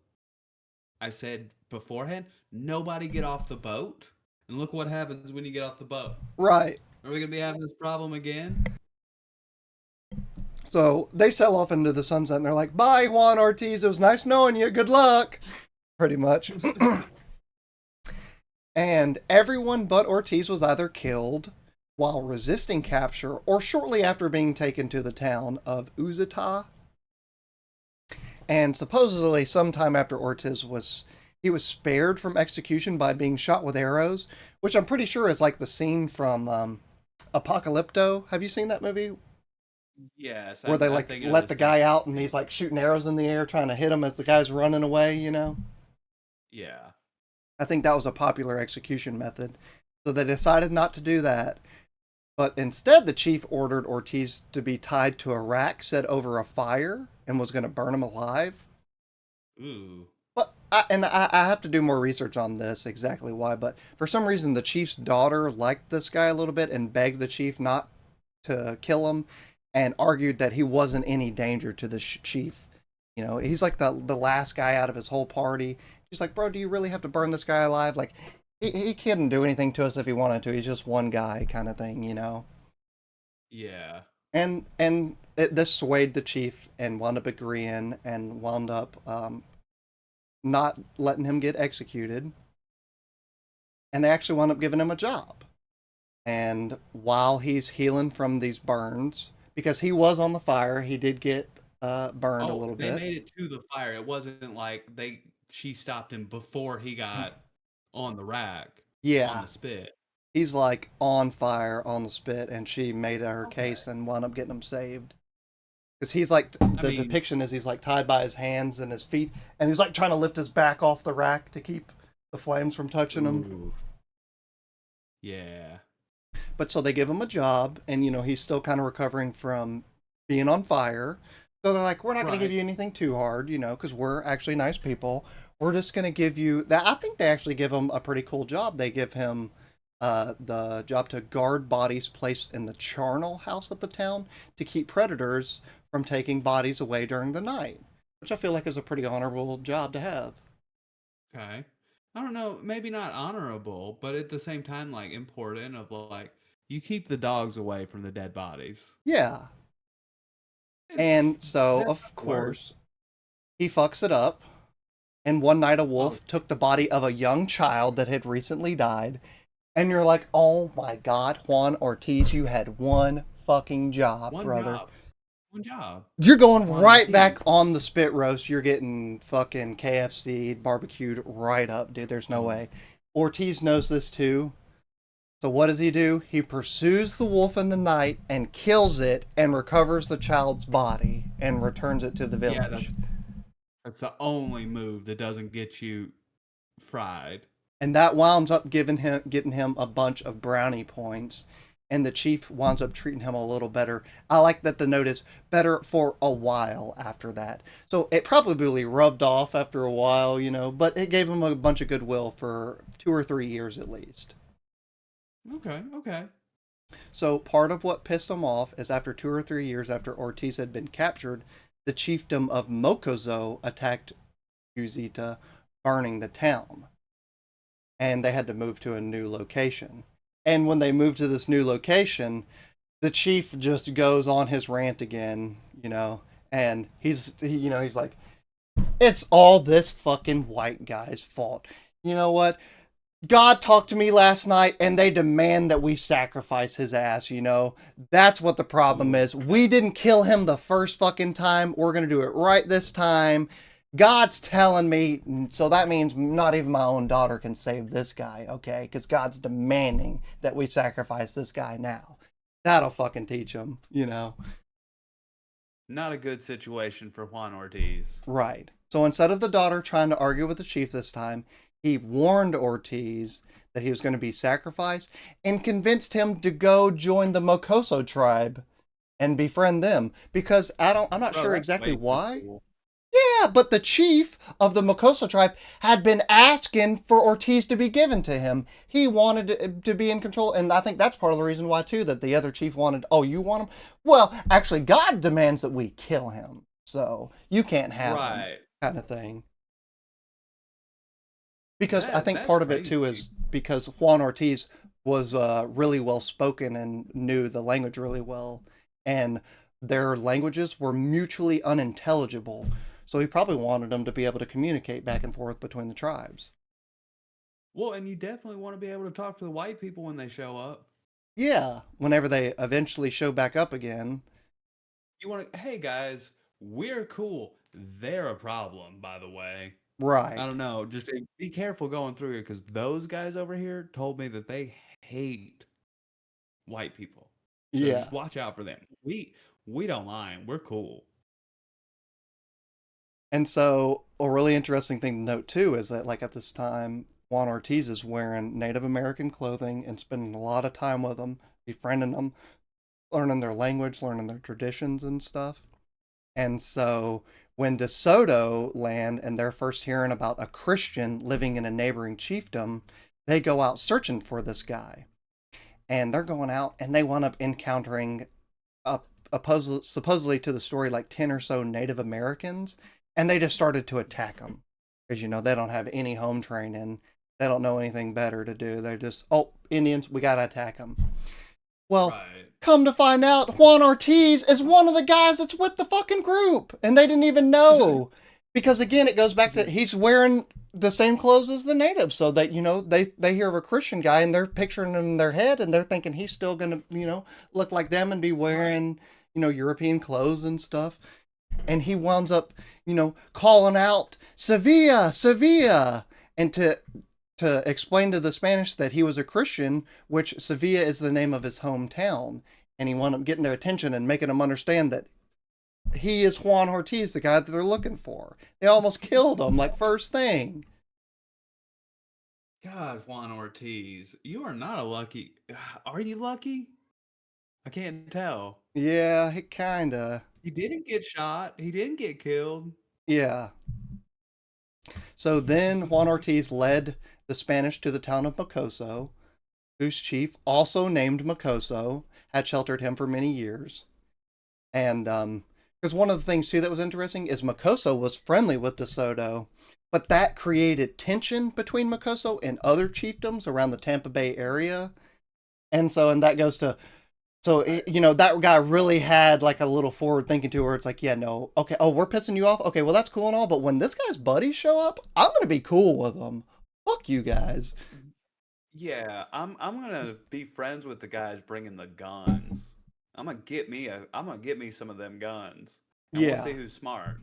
[SPEAKER 2] I said beforehand, nobody get off the boat. And look what happens when you get off the boat.
[SPEAKER 1] Right.
[SPEAKER 2] Are we gonna be having this problem again?
[SPEAKER 1] So they sail off into the sunset and they're like, bye, Juan Ortiz. It was nice knowing you. Good luck. Pretty much. And everyone but Ortiz was either killed while resisting capture or shortly after being taken to the town of Uzita. And supposedly, sometime after he was spared from execution by being shot with arrows, which I'm pretty sure is like the scene from Apocalypto. Have you seen that movie
[SPEAKER 2] Yes,
[SPEAKER 1] where they
[SPEAKER 2] I'm
[SPEAKER 1] like
[SPEAKER 2] thinking of
[SPEAKER 1] let
[SPEAKER 2] the
[SPEAKER 1] the
[SPEAKER 2] scene.
[SPEAKER 1] guy out and he's like shooting arrows in the air, trying to hit him as the guy's running away?
[SPEAKER 2] Yeah.
[SPEAKER 1] I think that was a popular execution method. So they decided not to do that. But instead, the chief ordered Ortiz to be tied to a rack set over a fire and was going to burn him alive.
[SPEAKER 2] Ooh.
[SPEAKER 1] But I have to do more research on this exactly why. But for some reason, the chief's daughter liked this guy a little bit and begged the chief not to kill him, and argued that he wasn't any danger to the chief. He's like the last guy out of his whole party. She's like, bro, do you really have to burn this guy alive? Like, he couldn't do anything to us if he wanted to. He's just one guy, kind of thing.
[SPEAKER 2] Yeah.
[SPEAKER 1] This swayed the chief and wound up agreeing and wound up not letting him get executed. And they actually wound up giving him a job. And while he's healing from these burns, because he was on the fire, he did get burned a
[SPEAKER 2] Oh,
[SPEAKER 1] little
[SPEAKER 2] they
[SPEAKER 1] bit.
[SPEAKER 2] made it to the fire. It wasn't like she stopped him before he got on the rack, on
[SPEAKER 1] Yeah,
[SPEAKER 2] the spit.
[SPEAKER 1] he's like on fire on the spit, and she made her
[SPEAKER 2] Okay.
[SPEAKER 1] case and wound up getting him saved. Because he's like,
[SPEAKER 2] I
[SPEAKER 1] the
[SPEAKER 2] mean,
[SPEAKER 1] depiction is he's like tied by his hands and his feet, and he's like trying to lift his back off the rack to keep the flames from touching him.
[SPEAKER 2] ooh. Yeah.
[SPEAKER 1] But so they give him a job, and he's still kind of recovering from being on fire. So they're like, we're not going to give
[SPEAKER 2] Right.
[SPEAKER 1] you anything too hard, because we're actually nice people. We're just going to give you that. I think they actually give him a pretty cool job. They give him the job to guard bodies placed in the charnel house of the town to keep predators from taking bodies away during the night, which I feel like is a pretty honorable job to have.
[SPEAKER 2] Okay. I don't know, maybe not honorable, but at the same time, like important of like you keep the dogs away from the dead bodies.
[SPEAKER 1] Yeah.
[SPEAKER 2] And
[SPEAKER 1] And so,
[SPEAKER 2] that's
[SPEAKER 1] of
[SPEAKER 2] not worse.
[SPEAKER 1] course, he fucks it up. And one night, a
[SPEAKER 2] Oh,
[SPEAKER 1] wolf took the body of a young child that had recently died. And you're like, oh my God, Juan Ortiz, you had one fucking job,
[SPEAKER 2] one
[SPEAKER 1] brother.
[SPEAKER 2] job. One job.
[SPEAKER 1] You're going
[SPEAKER 2] Juan
[SPEAKER 1] right
[SPEAKER 2] Ortiz.
[SPEAKER 1] back on the spit roast. You're getting fucking KFC barbecued right up, dude. There's no
[SPEAKER 2] Mm.
[SPEAKER 1] way. Ortiz knows this too. So what does he do? He pursues the wolf in the night and kills it and recovers the child's body and returns it to the
[SPEAKER 2] Yeah,
[SPEAKER 1] village.
[SPEAKER 2] that's the only move that doesn't get you fried.
[SPEAKER 1] And that winds up getting him a bunch of brownie points, and the chief winds up treating him a little better. I like that the note is better for a while after that. So it probably rubbed off after a while, but it gave him a bunch of goodwill for 2 or 3 years at least.
[SPEAKER 2] Okay, okay.
[SPEAKER 1] So part of what pissed him off is after 2 or 3 years after Ortiz had been captured, the chiefdom of Mokozo attacked Uzita, burning the town. And they had to move to a new location. And when they moved to this new location, the chief just goes on his rant again, and he's like, it's all this fucking white guy's fault. You know what? God talked to me last night and they demand that we sacrifice his ass. That's what the problem
[SPEAKER 2] Ooh,
[SPEAKER 1] is. We didn't kill him the first fucking time. We're going to do it right this time. God's telling me, so that means not even my own daughter can save this guy, okay? Because God's demanding that we sacrifice this guy now. That'll fucking teach him.
[SPEAKER 2] not a good situation for Juan Ortiz.
[SPEAKER 1] Right. So instead of the daughter trying to argue with the chief this time, he warned Ortiz that he was going to be sacrificed and convinced him to go join the Mocoso tribe and befriend them because I'm not
[SPEAKER 2] Bro,
[SPEAKER 1] sure
[SPEAKER 2] that's
[SPEAKER 1] exactly
[SPEAKER 2] way too
[SPEAKER 1] why.
[SPEAKER 2] cool.
[SPEAKER 1] Yeah, but the chief of the Mocoso tribe had been asking for Ortiz to be given to him. He wanted to be in control, and I think that's part of the reason why too, that the other chief wanted, oh, you want him? Well, actually God demands that we kill him. So you can't have him,
[SPEAKER 2] Right.
[SPEAKER 1] kind of thing. Because I think
[SPEAKER 2] That's
[SPEAKER 1] part of it
[SPEAKER 2] crazy.
[SPEAKER 1] too is because Juan Ortiz was really well spoken and knew the language really well, and their languages were mutually unintelligible. So he probably wanted them to be able to communicate back and forth between the tribes.
[SPEAKER 2] Well, and you definitely want to be able to talk to the white people when they show up.
[SPEAKER 1] Yeah, whenever they eventually show back up again.
[SPEAKER 2] You want to, hey guys, we're cool. They're a problem, by the way. I
[SPEAKER 1] Right.
[SPEAKER 2] don't know. Just be careful going through here because those guys over here told me that they hate white people. So just
[SPEAKER 1] Yeah.
[SPEAKER 2] watch out for them. We don't mind. We're cool.
[SPEAKER 1] And so, a really interesting thing to note too is that, like, at this time, Juan Ortiz is wearing Native American clothing and spending a lot of time with them, befriending them, learning their language, learning their traditions and stuff. And so, when De Soto land and they're first hearing about a Christian living in a neighboring chiefdom, they go out searching for this guy. And they're going out and they wind up encountering supposedly to the story like 10 or so Native Americans, and they just started to attack them because they don't have any home training, they don't know anything better to do, they're just, oh, Indians, we gotta attack them. Well,
[SPEAKER 2] Right.
[SPEAKER 1] come to find out, Juan Ortiz is one of the guys that's with the fucking group, and they didn't even know. Because again, it goes back to he's wearing the same clothes as the natives, so that they hear of a Christian guy and they're picturing him in their head, and they're thinking he's still gonna look like them and be
[SPEAKER 2] Right.
[SPEAKER 1] wearing European clothes and stuff. And he winds up calling out Sevilla, Sevilla, and to explain to the Spanish that he was a Christian, which Sevilla is the name of his hometown. And he wound up getting their attention and making them understand that he is Juan Ortiz, the guy that they're looking for. They almost killed him, like, first thing.
[SPEAKER 2] God, Juan Ortiz, you are not a lucky. Are you lucky? I can't tell.
[SPEAKER 1] Yeah, he kinda.
[SPEAKER 2] He didn't get shot. He didn't get killed.
[SPEAKER 1] Yeah. So then Juan Ortiz led the Spanish to the town of Mocoso, whose chief, also named Mocoso, had sheltered him for many years. And because one of the things too that was interesting is Mocoso was friendly with De Soto, but that created tension between Mocoso and other chiefdoms around the Tampa Bay area. And that goes to, so that guy really had like a little forward thinking to where it's like, yeah, no, okay, oh, we're pissing you off, okay, well, that's cool and all, but when this guy's buddies show up, I'm gonna be cool with them. Fuck you guys.
[SPEAKER 2] Yeah, I'm gonna be friends with the guys bringing the guns. I'm gonna get me some of them guns, and we'll
[SPEAKER 1] Yeah.
[SPEAKER 2] see who's smart.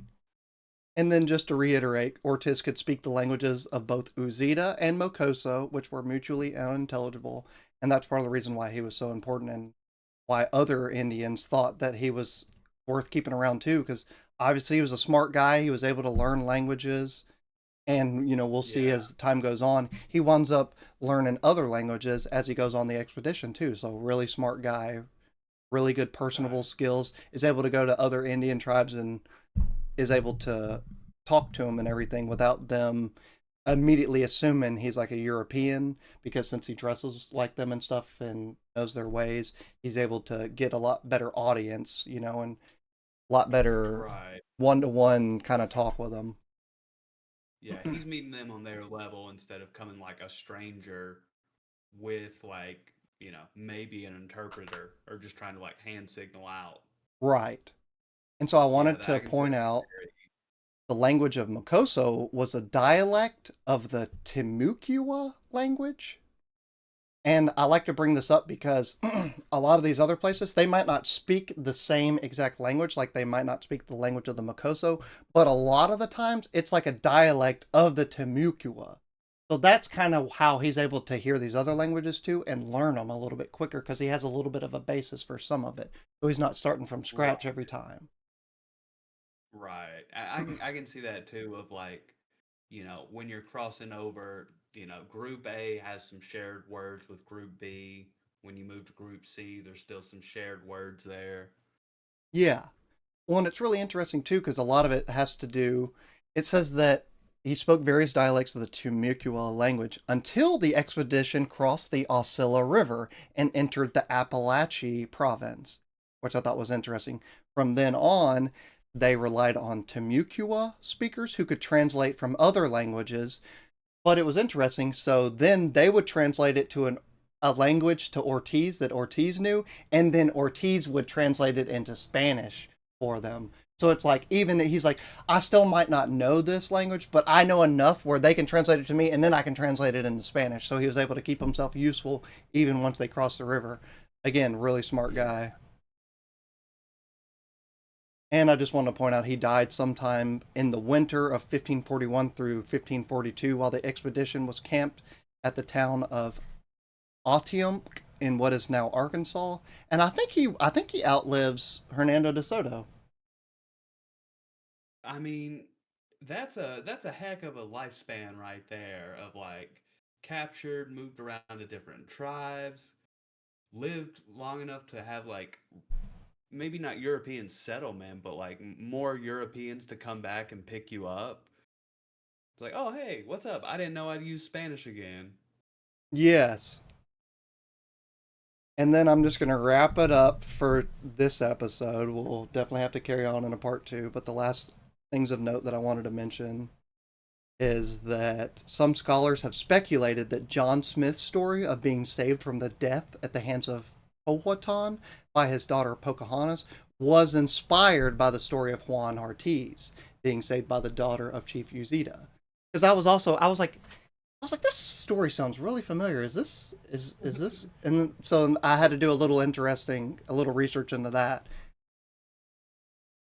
[SPEAKER 1] And then just to reiterate, Ortiz could speak the languages of both Uzita and Mocoso, which were mutually unintelligible, and that's part of the reason why he was so important and why other Indians thought that he was worth keeping around too, because obviously he was a smart guy, he was able to learn languages, and we'll see
[SPEAKER 2] Yeah,
[SPEAKER 1] as time goes on, he winds up learning other languages as he goes on the expedition too. So really smart guy, really good personable
[SPEAKER 2] right.
[SPEAKER 1] skills, is able to go to other Indian tribes and is able to talk to them and everything without them immediately assuming he's like a European, because since he dresses like them and stuff and knows their ways, he's able to get a lot better audience, and a lot better
[SPEAKER 2] Right.
[SPEAKER 1] one-to-one kind of talk with them.
[SPEAKER 2] Yeah, he's meeting them on their level instead of coming like a stranger with like, maybe an interpreter or just trying to like hand signal out.
[SPEAKER 1] Right. And so I
[SPEAKER 2] Yeah,
[SPEAKER 1] wanted
[SPEAKER 2] that
[SPEAKER 1] to
[SPEAKER 2] I can see
[SPEAKER 1] point
[SPEAKER 2] that
[SPEAKER 1] out
[SPEAKER 2] very.
[SPEAKER 1] the language of Mocoso was a dialect of the Timucua language. And I like to bring this up because a lot of these other places, they might not speak the same exact language, like they might not speak the language of the Mocoso, but a lot of the times it's like a dialect of the Timucua. So that's kind of how he's able to hear these other languages too and learn them a little bit quicker because he has a little bit of a basis for some of it. So he's not starting from scratch
[SPEAKER 2] Right.
[SPEAKER 1] every time.
[SPEAKER 2] Right. I can see that too of like, when you're crossing over, group A has some shared words with group B. When you move to group C, there's still some shared words there.
[SPEAKER 1] Yeah. Well, and it's really interesting too because a lot of it has to do. It says that he spoke various dialects of the Timucua language until the expedition crossed the Osceola River and entered the Appalachee province, which I thought was interesting. From then on, they relied on Timucua speakers who could translate from other languages, but it was interesting. So then they would translate it to an a language to Ortiz that Ortiz knew, and then Ortiz would translate it into Spanish for them. So it's like, even he's like, I still might not know this language, but I know enough where they can translate it to me, and then I can translate it into Spanish. So he was able to keep himself useful even once they crossed the river. Again, really smart
[SPEAKER 2] Yeah.
[SPEAKER 1] guy. And I just want to point out he died sometime in the winter of 1541 through 1542 while the expedition was camped at the town of Otium in what is now Arkansas. And I think he outlives Hernando De Soto.
[SPEAKER 2] I mean, that's a heck of a lifespan right there of like captured, moved around to different tribes, lived long enough to have like maybe not European settlement, but like more Europeans to come back and pick you up. It's like, oh hey, what's up? I didn't know I'd use Spanish again.
[SPEAKER 1] Yes. And then I'm just going to wrap it up for this episode. We'll definitely have to carry on in a part two. But the last things of note that I wanted to mention is that some scholars have speculated that John Smith's story of being saved from the death at the hands of Powhatan by his daughter Pocahontas was inspired by the story of Juan Ortiz being saved by the daughter of Chief Uzita. Because I was like, this story sounds really familiar. Is this? And so I had to do a little research into that,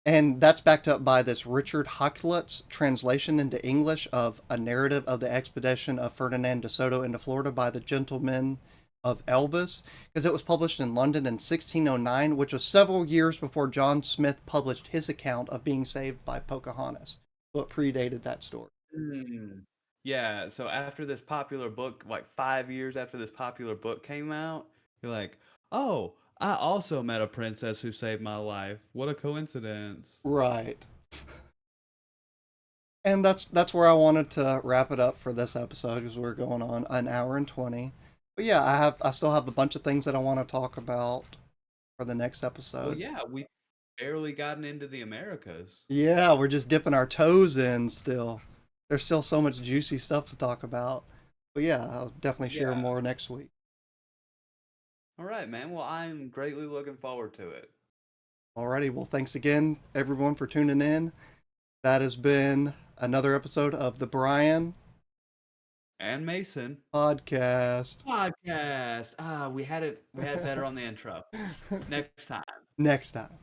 [SPEAKER 1] and that's backed up by this Richard Hakluyt's translation into English of a narrative of the expedition of Ferdinand de Soto into Florida by the Gentlemen of Elvas, because it was published in London in 1609, which was several years before John Smith published his account of being saved by Pocahontas. So it predated that story.
[SPEAKER 2] Hmm. Yeah, so after this popular book, like 5 years after this popular book came out, you're like, oh, I also met a princess who saved my life. What a coincidence.
[SPEAKER 1] Right. And that's where I wanted to wrap it up for this episode because we're going on an hour and 20. But yeah, I still have a bunch of things that I want to talk about for the next
[SPEAKER 2] Well,
[SPEAKER 1] episode.
[SPEAKER 2] yeah, we've barely gotten into the Americas.
[SPEAKER 1] Yeah, we're just dipping our toes in still. There's still so much juicy stuff to talk about. But yeah, I'll definitely share
[SPEAKER 2] Yeah.
[SPEAKER 1] more next week.
[SPEAKER 2] All right, man. Well, I'm greatly looking forward to it.
[SPEAKER 1] Alrighty, well thanks again everyone for tuning in. That has been another episode of the Brian
[SPEAKER 2] And Mason
[SPEAKER 1] podcast.
[SPEAKER 2] podcast. Ah, we had it. We had better on the intro. Next time.
[SPEAKER 1] Next time.